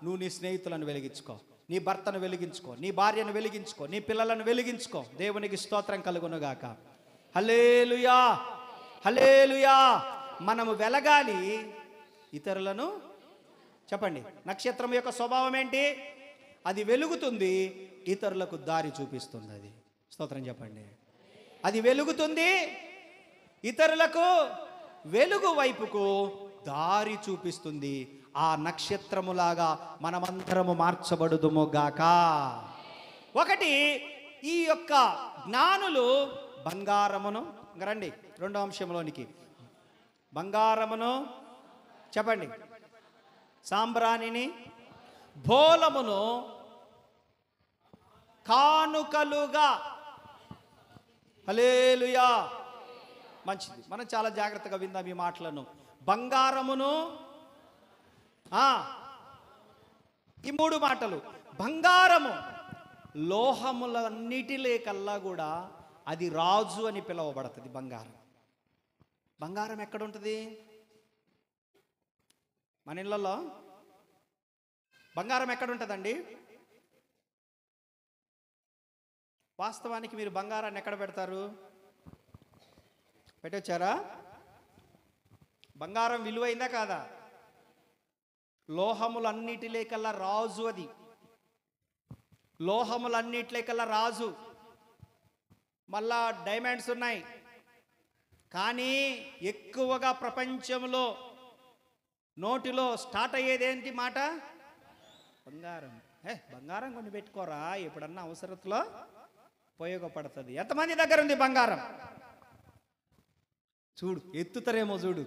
నువ్వు నీ స్నేహితులను వెలిగించుకో, నీ భర్తను వెలిగించుకో, నీ భార్యను వెలిగించుకో, నీ పిల్లలను వెలిగించుకో. దేవునికి స్తోత్రం కలుగునుగాక. హల్లెలూయా, హల్లెలూయా. మనము వెలగాలి, ఇతరులను. చెప్పండి, నక్షత్రం యొక్క స్వభావం ఏంటి? అది వెలుగుతుంది, ఇతరులకు దారి చూపిస్తుంది. అది స్తోత్రం చెప్పండి. అది వెలుగుతుంది, ఇతరులకు వెలుగు వైపుకు దారి చూపిస్తుంది. ఆ నక్షత్రములాగా మనమందరము మార్చబడుదుము గాక. ఒకటి, ఈ యొక్క జ్ఞానులు బంగారమును, రండి రెండో అంశంలోనికి, బంగారమును చెప్పండి, సాంబ్రాణిని, బోలమును కానుకలుగా. హల్లెలూయా. మంచిది, మనం చాలా జాగ్రత్తగా విందాం ఈ మాటలను. బంగారమును, ఈ మూడు మాటలు. బంగారము లోహములన్నిటిలే కల్లా కూడా అది రాజు అని పిలువబడుతుంది. బంగారం. బంగారం ఎక్కడ ఉంటుంది? మన ఇళ్ళల్లో బంగారం ఎక్కడ ఉంటుందండి? వాస్తవానికి మీరు బంగారాన్ని ఎక్కడ పెడతారు? పెట్టొచ్చారా? బంగారం విలువైందా కాదా? లోహములన్నిటిలేకల్లా రాజు అది. లోహములన్నిటిలేకల్లా రాజు. మళ్ళా డైమండ్స్ ఉన్నాయి, కానీ ఎక్కువగా ప్రపంచంలో నోటిలో స్టార్ట్ అయ్యేది ఏంటి మాట? బంగారం. బంగారం కొని పెట్టుకోరా, ఎప్పుడన్నా అవసరతలో ఉపయోగపడుతుంది. ఎంతమంది దగ్గర ఉంది బంగారం? చూడు, ఎత్తుతారేమో చూడు,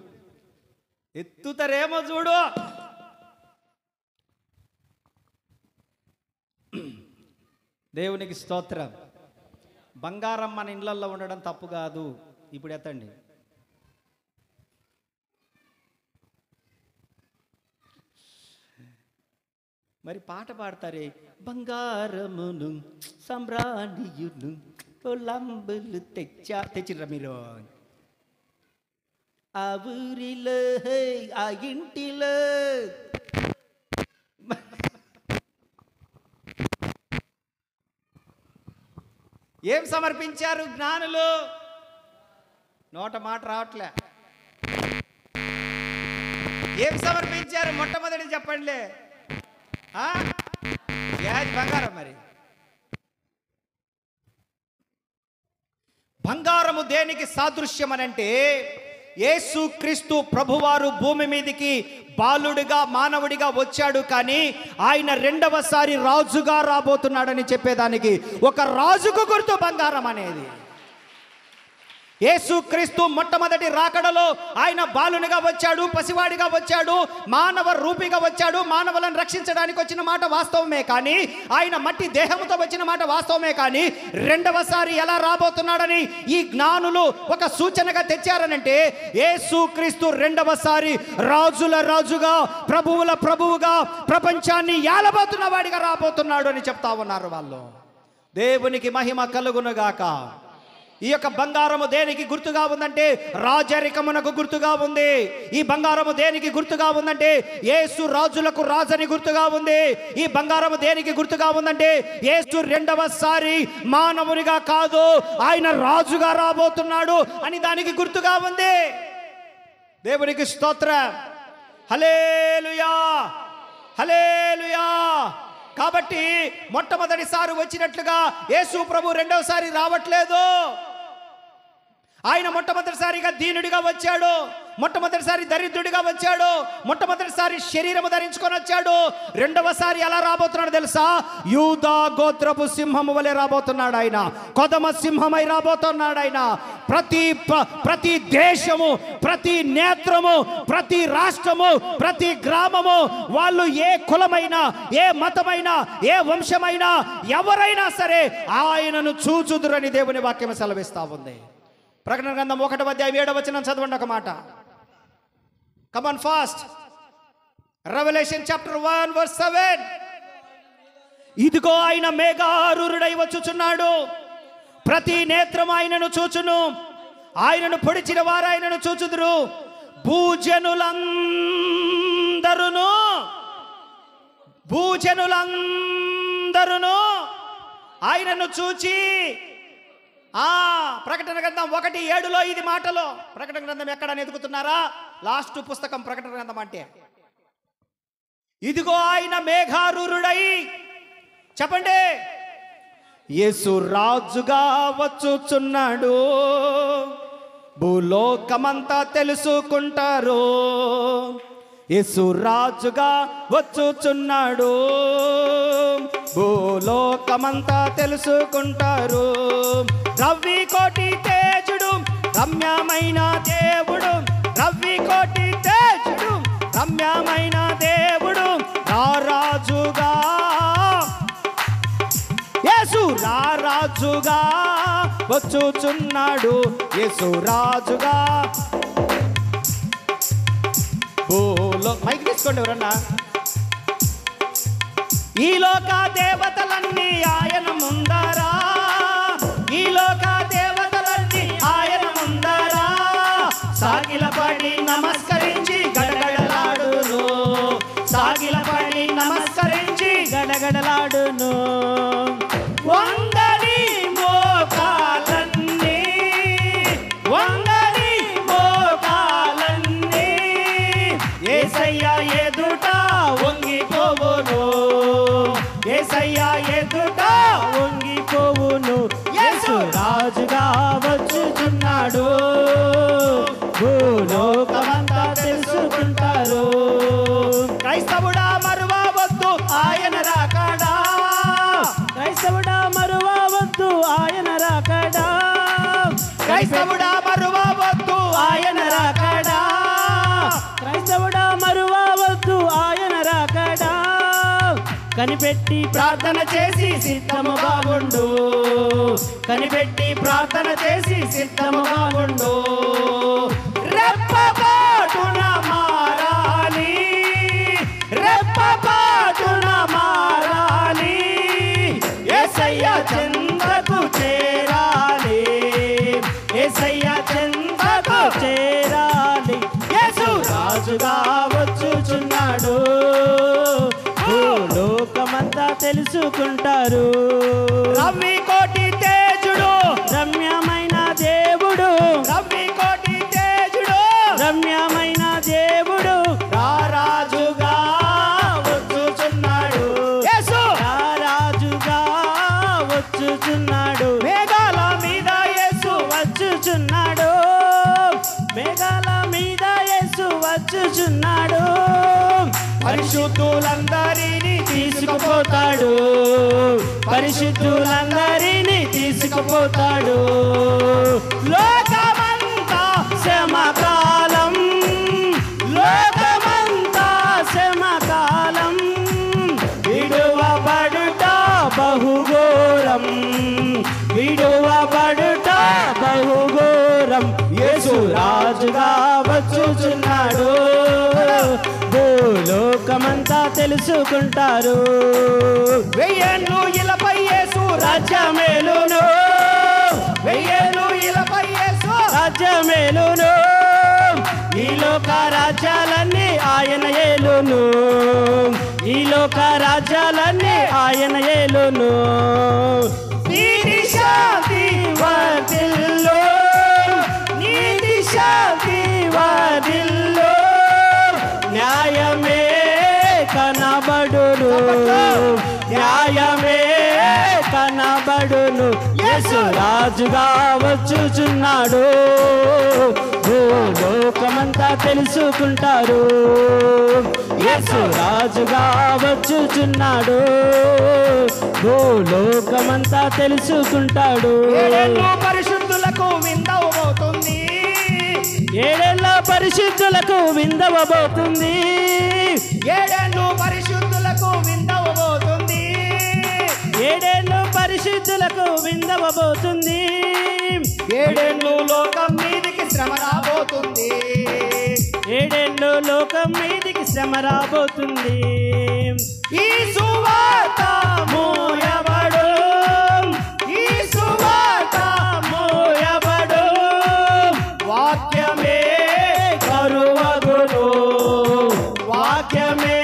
ఎత్తుతారేమో చూడు. దేవునికి స్తోత్రం. బంగారం మన ఇళ్ళల్లో ఉండడం తప్పు కాదు. ఇప్పుడు ఎత్తండి. మరి పాట పాడతారే, బంగారమును సంబ్రాణియును లంబులు తెచ్చిర్రా మీరు? ఆ ఊరిలో, ఆ ఇంటిలో ఏం సమర్పించారు జ్ఞానులు? నోట మాట రావట్లే. ఏం సమర్పించారు? మొట్టమొదటి చెప్పండిలే. యాది బంగారం. మరి బంగారము దేనికి సాదృశ్యం అనంటే, యేసుక్రీస్తు ప్రభువారు భూమి మీదకి బాలుడిగా, మానవుడిగా వచ్చాడు, కానీ ఆయన రెండవసారి రాజుగా రాబోతున్నాడని చెప్పేదానికి ఒక రాజుకు గుర్తు బంగారం అనేది. యేసుక్రీస్తు మొట్టమొదటి రాకడలో ఆయన బాలునిగా వచ్చాడు, పసివాడిగా వచ్చాడు, మానవ రూపిగా వచ్చాడు. మానవులను రక్షించడానికి వచ్చిన మాట వాస్తవమే, కానీ ఆయన మట్టి దేహంతో వచ్చిన మాట వాస్తవమే, కానీ రెండవసారి ఎలా రాబోతున్నాడని ఈ జ్ఞానులు ఒక సూచనగా తెచ్చారనంటే యేసుక్రీస్తు రెండవసారి రాజుల రాజుగా, ప్రభువుల ప్రభువుగా, ప్రపంచాన్ని ఏలబోతున్న వాడిగా రాబోతున్నాడు అని చెప్తా ఉన్నారు వాళ్ళు. దేవునికి మహిమ కలుగునుగాక. ఈ యొక్క బంగారము దేనికి గుర్తుగా ఉందంటే రాజరికమునకు గుర్తుగా ఉంది. ఈ బంగారము దేనికి గుర్తుగా ఉందంటే యేసు రాజులకు రాజని గుర్తుగా ఉంది. ఈ బంగారము దేనికి గుర్తుగా ఉందంటే యేసు రెండవసారి మానవునిగా కాదు, ఆయన రాజుగా రాబోతున్నాడు అని దానికి గుర్తుగా ఉంది. దేవునికి స్తోత్రం. హల్లెలూయా, హల్లెలూయా. కాబట్టి మొట్టమొదటిసారి వచ్చినట్లుగా యేసు ప్రభు రెండవసారి రావట్లేదు. ఆయన మొట్టమొదటిసారిగా దీనుడిగా వచ్చాడు, మొట్టమొదటిసారి దరిద్రుడిగా వచ్చాడు, మొట్టమొదటిసారి శరీరము ధరించుకొని వచ్చాడు. రెండవసారి ఎలా రాబోతున్నాడు తెలుసా? యూదా గోత్రపు సింహము వలె రాబోతున్నాడు ఆయన. కొదమ సింహమై రాబోతున్నాడు ఆయన. ప్రతి దేశము, ప్రతి నేత్రము, ప్రతి రాష్ట్రము, ప్రతి గ్రామము, వాళ్ళు ఏ కులమైనా, ఏ మతమైనా, ఏ వంశమైనా, ఎవరైనా సరే ఆయనను చూచుదురని దేవుని వాక్యం సెలవిస్తా ఉంది. ప్రకటన గ్రంథం 1:7 చదవండి ఒక మాట. Come on fast. Revelation chapter 1:7. ఇదిగో ఆయన మేఘారూఢుడై వచ్చుచున్నాడు, ప్రతి నేత్రం ఆయనను చూచును, ఆయనను పొడిచిన వారు ఆయనను చూచుదురు. భూజనులందరూ ఆయనను చూచి ప్రకటన గ్రంథం 1:7 ఇది మాటలో. ప్రకటన గ్రంథం ఎక్కడ ఎదుగుతున్నారా? లాస్ట్ పుస్తకం ప్రకటన గ్రంథం అంటే. ఇదిగో ఆయన మేఘారూఢుడై, చెప్పండి, యేసు రాజుగా వచ్చుచున్నాడు, భూలోకమంతా తెలుసుకుంటారు. యేసు రాజుగా వచ్చుచున్నాడు, భూలోకమంతా తెలుసుకుంటారు. రవి కోటి తేజుడు, రమ్యమైన దేవుడు, రవి కోటి తేజుడు, రమ్యమైన దేవుడు, రారాజుగా యేసు రారాజుగా వచ్చుచున్నాడు. యేసు రాజుగా. మైక్ తీసుకోండి ఎవరన్నా. ఈ లోక దేవతలన్నీ ఆయన ముందరా, ఈ లోక దేవతలన్నీ ఆయన ముందరా సాగిలపడి నమస్కరించి గడగడలాడును, సాగిలపడి నమస్కరించి గడగడలాడును. వంగని మోకాలన్నీ, వంగని మోకాలన్నీ యేసయ్య ఎదుట వంగిపోవును, యేసయ్య ఎదుట వంగిపోవును. యేసు రాజుగా వచ్చుచున్నాడు, భూలోకమంతా తెలుసుకుంటారు. క్రైస్తవుడా మరువవద్దు ఆయన రాకడా, క్రైస్తవుడా మరువవద్దు ఆయన రాకడా, క్రైస్తవుడా మరువవద్దు ఆయన రాకడా, క్రైస్తవుడా మరువవద్దు ఆయన రాకడా. కనిపెట్టి ప్రార్థన చేసి సిద్ధముగా ఉండు, కనిపెట్టి ప్రార్థన చేసి సిద్ధముగా ఉండు. రెప్పపాటున మారాలి, రెప్పపాటున మారాలి, యేసయ్య చెంతకు చేరాలి, యేసయ్య చెంతకు చేరాలి. యేసు రాజుగా వచ్చుచున్నాడు, భూలోకమంతా తెలుసుకుంటారు. రవి కోటి తేజుడు, రమ్యమైన దేవుడు, రవి కోటి తేజుడు, రమ్యమైన దేవుడు, రారాజుగా వచ్చుచున్నాడు. యేసు రారాజుగా వచ్చుచున్నాడు. మేఘాల మీద యేసు వచ్చుచున్నాడు, మేఘాల మీద యేసు వచ్చుచున్నాడు. పరిశుద్ధులందరినీ తీసుకుపోతాడు, పరిశుద్ధులందరినీ తీసుకుపోతాడు. లోక ఘోరం, విడువబడుట బహుఘోరం. యేసు రాజుగా వచ్చుచున్నాడు, భూలోకమంతా తెలుసుకుంటారు. వెయ్యేళ్ళు ఇలపై యేసు రాజ్యమేలును, వెయ్యేళ్ళు ఇలపై యేసు రాజ్యమేలును, ఈ లోక రాజ్యాలన్నీ ఆయన ఏలును, ఈ లోక రాజ్యాలన్నీ ఆయన ఏలును. నీతి శాంతి వర్ధిల్లు, నీతి శాంతి వర్ధిల్లు, న్యాయమే కనబడును, న్యాయమే కనబడును. యేసు రాజుగా వచ్చుచున్నాడు, భూలోకమంతా తెలుసుకుంటారు. యేసు రాజుగా వచ్చుచున్నాడు, భూలోకమంతా తెలుసుకుంటాడు. ఏడేళ్ళు పరిశుద్ధులకు విందవబోతుంది, ఏడేళ్ళ పరిశుద్ధులకు విందవబోతుంది, ఏడేళ్ళు పరిశుద్ధులకు విందవబోతుంది, ఏడేళ్ళు పరిశుద్ధులకు విందవబోతుంది. ఏడేళ్ళు లోకం మీదికి శ్రమ రాబోతుంది, ఏడేళ్ళు లోకం మీదికి శ్రమ రాబోతుంది. ఈ సువార్త మోయబడు, ఈ సువార్త మోయబడు, వాక్యమే కరువగును, వాక్యమే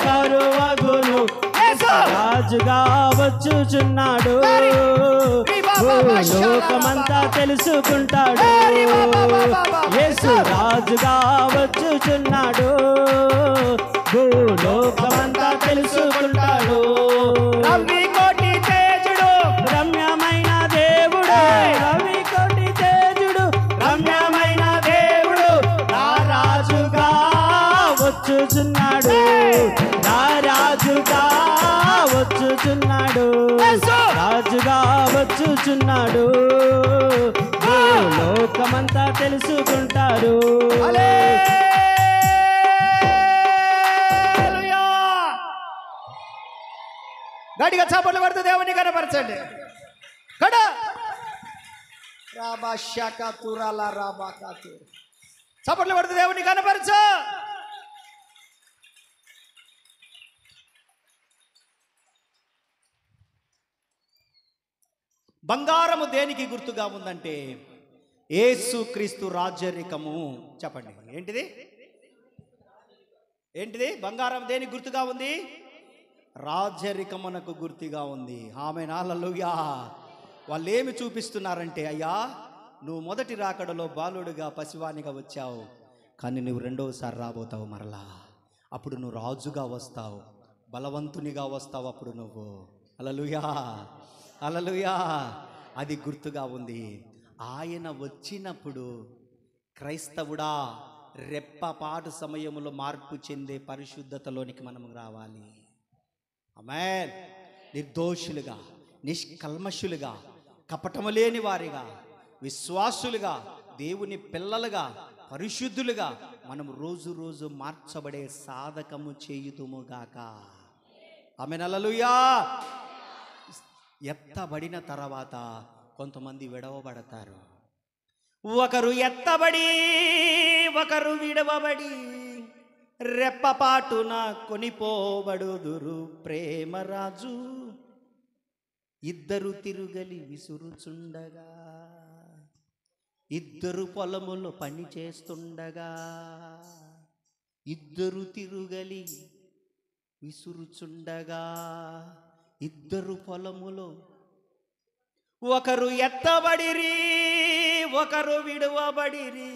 కరువగును. రాజుగా వచ్చుచున్నాడు, భూలోకమంతా తెలుసుకుంటాడు. యేసు రాజుగా వచ్చుచున్నాడు, భూలోకమంతా తెలుసుకుంటాడు. రవి కోటి తేజుడు రమ్యమైన దేవుడు, రవి కోటి తేజుడు, రమ్యమైన దేవుడు నా రాజుగా వచ్చుచున్నాడు, నా రాజుగా వచ్చుచున్నాడు, రాజుగా వచ్చుచున్నాడు, లోకమంతా తెలుసుకుంటారు. హల్లెలూయా. గట్టిగా చప్పట్లు కొడుతూ దేవుని కనపరచండి. కడ రాబా శాఖ తురాల రాబా కాతు చప్పట్లు కొడుతూ దేవుని కనపరచ. బంగారము దేనికి గుర్తుగా ఉందంటే యేసు క్రీస్తు రాజరికము. చెప్పండి ఏంటిది, ఏంటిది? బంగారం దేనికి గుర్తుగా ఉంది? రాజరికమునకు గుర్తుగా ఉంది. ఆమేన్, హల్లెలూయా. వాళ్ళు ఏమి చూపిస్తున్నారంటే, అయ్యా నువ్వు మొదటి రాకడలో బాలుడుగా పసివానిగా వచ్చావు, కానీ నువ్వు రెండవసారి రాబోతావు మరలా. అప్పుడు నువ్వు రాజుగా వస్తావు, బలవంతునిగా వస్తావు. అప్పుడు నువ్వు హల్లెలూయా, హల్లెలూయా. అది గుర్తుగా ఉంది. ఆయన వచ్చినప్పుడు క్రైస్తవుడా రెప్పపాటు సమయంలో మార్పు చెందే పరిశుద్ధతలోనికి మనం రావాలి. ఆమేన్. నిర్దోషులుగా, నిష్కల్మషులుగా, కపటము లేని వారిగా, విశ్వాసులుగా, దేవుని పిల్లలుగా, పరిశుద్ధులుగా మనం రోజు రోజు మార్చబడే సాధకము చేయుదుముగాక. ఆమేన్, హల్లెలూయా. ఎత్తబడిన తర్వాత కొంతమంది విడవబడతారు. ఒకరు ఎత్తబడి ఒకరు విడవబడి రెప్పపాటున కొనిపోబడుదురు ప్రేమరాజు. ఇద్దరు తిరుగలి విసురుచుండగా, ఇద్దరు పొలములో పని చేస్తుండగా, ఇద్దరు తిరుగలి విసురుచుండగా, ఇద్దరు పొలములో ఒకరు ఎత్తబడిరి ఒకరు విడువబడిరి,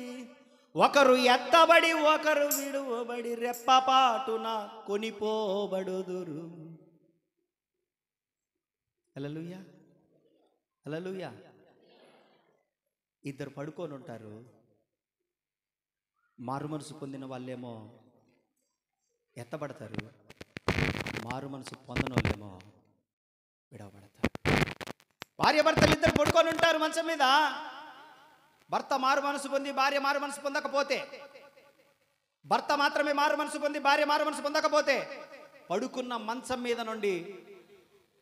ఒకరు ఎత్తబడి ఒకరు విడువబడి రెప్పపాటున కొనిపోబడుదురు. హల్లెలూయా, హల్లెలూయా. ఇద్దరు పడుకొని ఉంటారు. మారు మనసు పొందిన వాళ్ళేమో ఎత్తబడతారు, మారు మనసు పొందిన వాళ్ళేమో విడవబడతారు. భార్య భర్తలు ఇద్దరు పడుకొని ఉంటారు మంచం మీద. భర్త మారు మనసు పొంది భార్య మారు మనసు పొందకపోతే, భర్త మాత్రమే మారు మనసు పొంది భార్య మారు మనసు పొందకపోతే, పడుకున్న మంచం మీద నుండి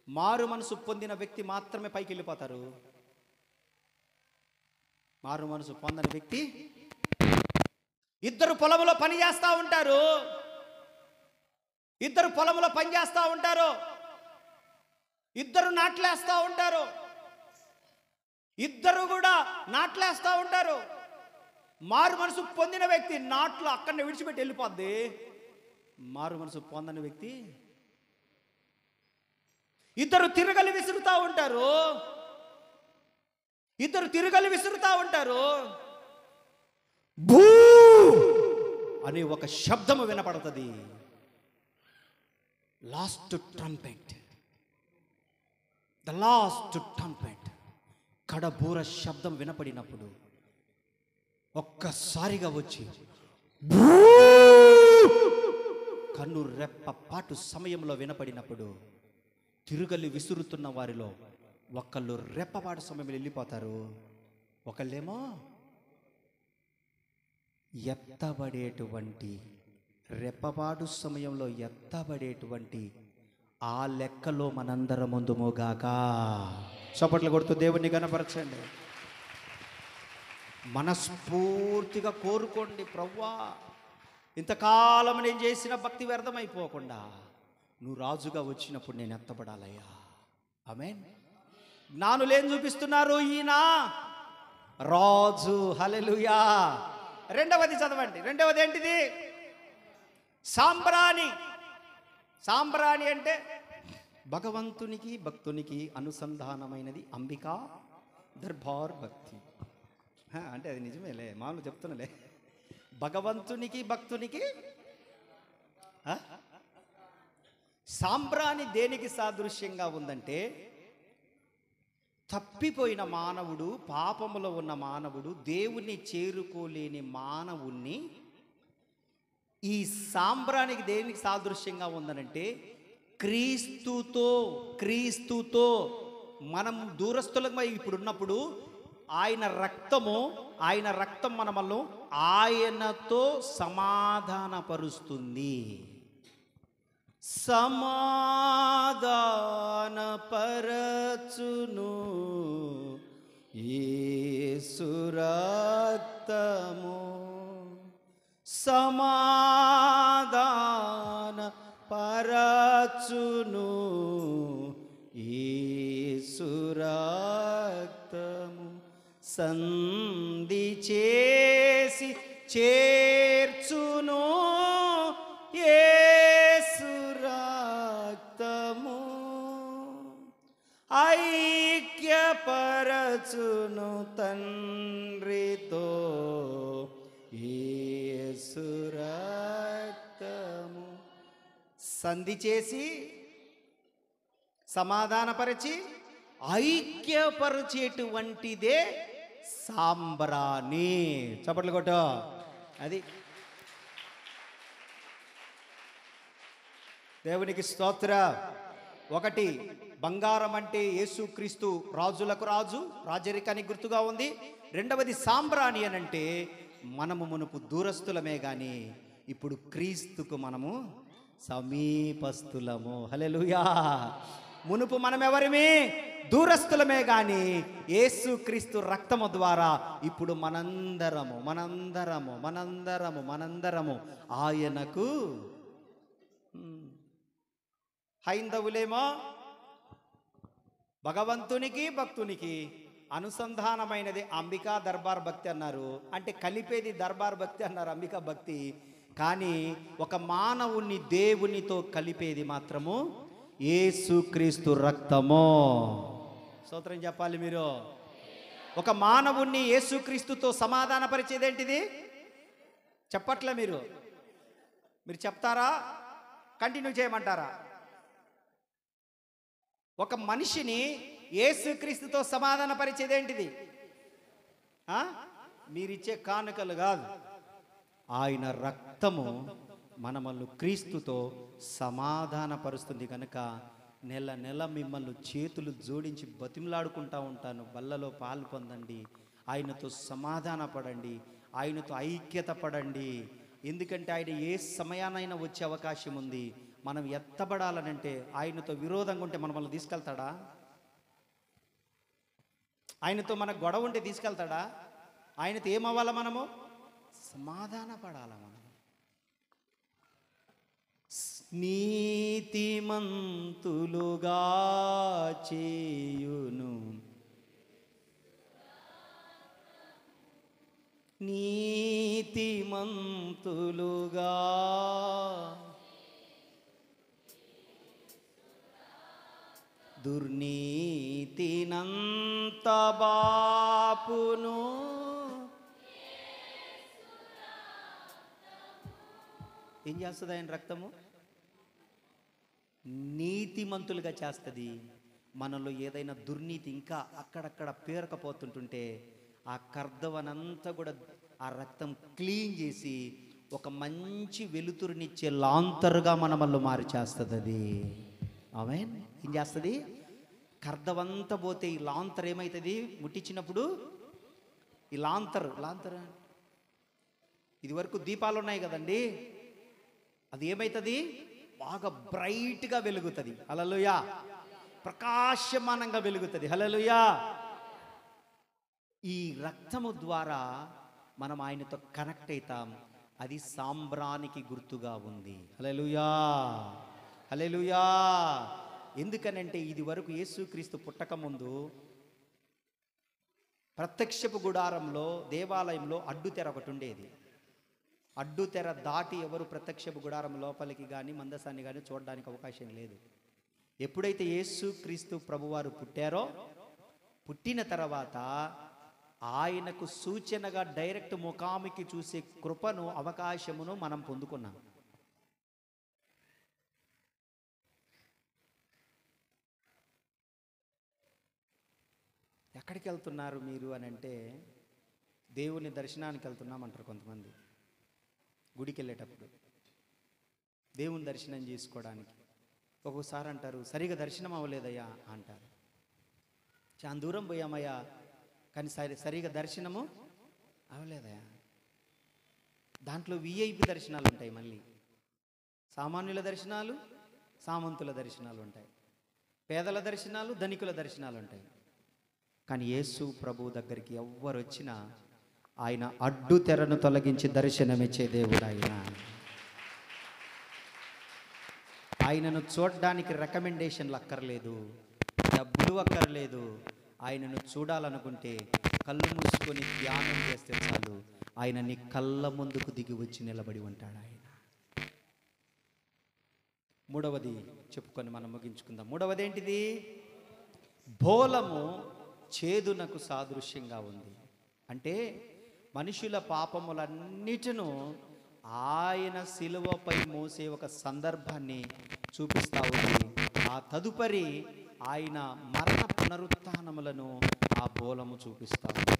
మారు మనసు పొందిన వ్యక్తి మాత్రమే పైకి వెళ్ళిపోతారు. మారు మనసు పొందని వ్యక్తి, ఇద్దరు పొలంలో పని చేస్తూ ఉంటారు, ఇద్దరు పొలంలో పని చేస్తూ ఉంటారు, ఇద్దరు నాట్లేస్తూ ఉంటారు, ఇద్దరు కూడా నాట్లేస్తూ ఉంటారు. మారు మనసు పొందిన వ్యక్తి నాట్లు అక్కడనే విడిచిపెట్టి వెళ్ళిపోద్ది. మారు మనసు పొందని వ్యక్తి ఇద్దరు తిరగలి విసురుతూ ఉంటారు, ఇద్దరు తిరగలి విసురుతూ ఉంటారు. భూ అనే ఒక శబ్దము వినపడుతుంది. Last trumpet, the last trumpet, కడబూర శబ్దం వినపడినప్పుడు ఒక్కసారిగా వచ్చి కన్ను రెప్ప పాటు సమయంలో వినపడినప్పుడు తిరుగలి విసురుతున్న వారిలో ఒకళ్ళు రెప్పపాటు సమయంలో వెళ్ళిపోతారు, ఒకళ్ళేమో ఎత్తబడేటువంటి రెప్పపాటు సమయంలో ఎత్తబడేటువంటి ఆ లెక్కలో మనందరం ముందుమోగాక. చప్పట్లు కొడుతూ దేవుణ్ణి కనపరచండి. మనస్ఫూర్తిగా కోరుకోండి, ప్రభువా ఇంతకాలం నేను చేసిన భక్తి వ్యర్థమైపోకుండా నువ్వు రాజుగా వచ్చినప్పుడు నేను ఎత్తబడాలయ్యా. ఆమేన్. జ్ఞానులు ఏం చూపిస్తున్నారు? ఈయన రాజు. హల్లెలూయా. రెండవది చదవండి. రెండవది ఏంటిది? సాంబ్రాణి. సాంబ్రాణి అంటే భగవంతునికి భక్తునికి అనుసంధానమైనది అంబికా దర్బార్ భక్తి. అంటే అది నిజమేలే, మామూలు చెప్తున్నలే. భగవంతునికి భక్తునికి సాంబ్రాణి దేనికి సాదృశ్యంగా ఉందంటే, తప్పిపోయిన మానవుడు, పాపములో ఉన్న మానవుడు, దేవుణ్ణి చేరుకోలేని మానవుణ్ణి ఈ సాంబ్రానికి దేనికి సాదృశ్యంగా ఉందనంటే, క్రీస్తుతో మనం దూరస్తులమై ఇప్పుడున్నప్పుడు ఆయన రక్తం మనమల్ని ఆయనతో సమాధానపరుస్తుంది. సమాధానపరచును యేసు రక్తము, సమాధానపరచును యేసు రక్తము, సంధి చేసి చేర్చును యేసు రక్తము, ఐక్యపరచును తండ్రితో యేసు రక్తము. సంధి చేసి సమాధానపరిచి ఐక్యపరిచేటువంటిదే సాంబ్రాణి. చప్పట్లు కొట్టు. అది దేవునికి స్తోత్ర. ఒకటి, బంగారం అంటే యేసుక్రీస్తు రాజులకు రాజు, రాజరికానికి గుర్తుగా ఉంది. రెండవది సాంబ్రాణి అని అంటే మనము మునుపు దూరస్తులమే కానీ ఇప్పుడు క్రీస్తుకు మనము సమీపస్తులము. హల్లెలూయా. మునుపు మనం ఎవరిమి? దూరస్తులమే కానీ యేసుక్రీస్తు రక్తము ద్వారా ఇప్పుడు మనందరము ఆయనకు. హైందవులేమో భగవంతునికి భక్తునికి అనుసంధానమైనది అంబికా దర్బార్ భక్తి అన్నారు. అంటే కలిపేది దర్బార్ భక్తి అన్నారు, అంబికా భక్తి. కానీ ఒక మానవుని దేవునితో కలిపేది మాత్రము యేసుక్రీస్తు రక్తము. స్తోత్రం చెప్పాలి మీరు. ఒక మానవుణ్ణి యేసుక్రీస్తుతో సమాధానపరిచేది ఏంటిది? చెప్పట్లే మీరు చెప్తారా? కంటిన్యూ చేయమంటారా? ఒక మనిషిని యేసుక్రీస్తుతో సమాధానపరిచేది ఏంటిది? మీరిచ్చే కానుకలు కాదు, ఆయన రక్తము మనమల్ని క్రీస్తుతో సమాధానపరుస్తుంది. కనుక నెల నెల మిమ్మల్ని చేతులు జోడించి బతిమలాడుకుంటా ఉంటాను, బల్లలో పాలు పొందండి, ఆయనతో సమాధానపడండి, ఆయనతో ఐక్యత పడండి. ఎందుకంటే ఆయన ఏ సమయానైనా వచ్చే అవకాశం ఉంది. మనం ఎత్తబడాలనంటే ఆయనతో విరోధంగా ఉంటే మనల్ని తీసుకెళ్తాడా? ఆయనతో మనకు గొడవ ఉంటే తీసుకెళ్తాడా? ఆయనతో ఏమవ్వాలా? మనము సమాధాన పడాలా? మనం నీతిమంతులుగా చేయును, నీతిమంతులుగా దుర్నీతినంత బాపును. ఏం చేస్తుంది ఆయన రక్తము? నీతిమంతులుగా చేస్తుంది. మనలో ఏదైనా దుర్నీతి ఇంకా అక్కడక్కడ పేరకపోతుంటుంటే ఆ కర్దవనంతా కూడా ఆ రక్తం క్లీన్ చేసి ఒక మంచి వెలుతురునిచ్చే లాంతరుగా మనల్ని మారి చేస్తుంది అది. ఆమేన్. ఏం చేస్తుంది? కర్దవంతా పోతే ఈ లాంతర్ ఏమవుతుంది? ముట్టించినప్పుడు ఈ లాంతర్ ఇది వరకు దీపాలు ఉన్నాయి కదండి, అది ఏమవుతుంది? బాగా బ్రైట్గా వెలుగుతుంది. హల్లెలూయా. ప్రకాశమానంగా వెలుగుతుంది. హల్లెలూయా. ఈ రక్తము ద్వారా మనం ఆయనతో కనెక్ట్ అవుతాం. అది సాంబ్రానికి గుర్తుగా ఉంది. హల్లెలూయా, హల్లెలూయా. ఎందుకనంటే ఇది వరకు యేసుక్రీస్తు పుట్టక ముందు ప్రత్యక్షపు గుడారంలో, దేవాలయంలో అడ్డుతెర ఒకటి ఉండేది. అడ్డుతెర దాటి ఎవరు ప్రత్యక్షపు గుడారం లోపలికి కానీ మందసాన్ని కానీ చూడడానికి అవకాశం లేదు. ఎప్పుడైతే యేసుక్రీస్తు ప్రభువారు పుట్టారో, పుట్టిన తర్వాత ఆయనకు సూచనగా డైరెక్ట్ ముఖాముఖి చూసే కృపను, అవకాశమును మనం పొందుకున్నాం. ఎక్కడికి వెళ్తున్నారు మీరు అని అంటే, దేవుని దర్శనానికి వెళ్తున్నామంటారు కొంతమంది. గుడికి వెళ్ళేటప్పుడు దేవుని దర్శనం చేసుకోవడానికి ఒక్కొక్కసారి అంటారు, సరిగా దర్శనం అవ్వలేదయ్యా అంటారు. చాలా దూరం పోయామయ్యా కానీ సరిగా దర్శనము అవ్వలేదయ్యా. దాంట్లో విఐపి దర్శనాలు ఉంటాయి, మళ్ళీ సామాన్యుల దర్శనాలు, సామంతుల దర్శనాలు ఉంటాయి, పేదల దర్శనాలు, ధనికుల దర్శనాలు ఉంటాయి. కానీ యేసు ప్రభు దగ్గరికి ఎవ్వరు వచ్చినా ఆయన అడ్డు తెరను తొలగించి దర్శనమిచ్చే దేవుడు ఆయన. ఆయనను చూడడానికి రికమెండేషన్లు అక్కర్లేదు, డబ్బులు అక్కర్లేదు. ఆయనను చూడాలనుకుంటే కళ్ళు మూసుకొని ధ్యానం చేస్తే చాలు, ఆయన నీ కళ్ళ ముందుకు దిగి వచ్చి నిలబడి ఉంటాడు ఆయన. మూడవది చెప్పుకొని మనం ముగించుకుందాం. మూడవది ఏంటిది? బోలము చేదునకు సాదృశ్యంగా ఉంది. అంటే మనుషుల పాపములన్నిటిను ఆయన శిలువపై మోసే ఒక సందర్భాన్ని చూపిస్తా ఉంది. ఆ తదుపరి ఆయన మరణ పునరుత్థానములను ఆ బోలము చూపిస్తా ఉంది.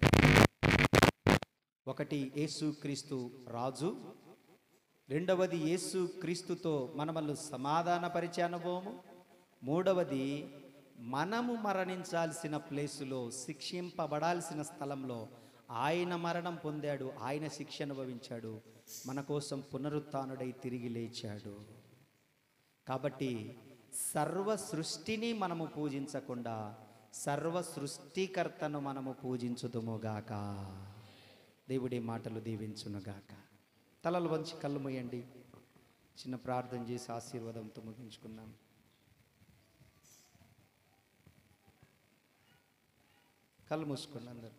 ఒకటి యేసుక్రీస్తు రాజు, రెండవది యేసుక్రీస్తుతో మనమల్ని సమాధానపరిచే అనుభవము, మూడవది మనము మరణించాల్సిన ప్లేసులో, శిక్షింపబడాల్సిన స్థలంలో ఆయన మరణం పొందాడు, ఆయన శిక్ష అనుభవించాడు, మన కోసం పునరుత్థానుడై తిరిగి లేచాడు. కాబట్టి సర్వ సృష్టిని మనము పూజించకుండా సర్వ సృష్టికర్తను మనము పూజించుదుముగాక. దేవుడి మాటలు దీవించునుగాక. తలలు వంచి కళ్ళు మూయండి, చిన్న ప్రార్థన చేసి ఆశీర్వాదంతో ముగించుకుందాం. కళ్ళు మూసుకోండి అందరూ.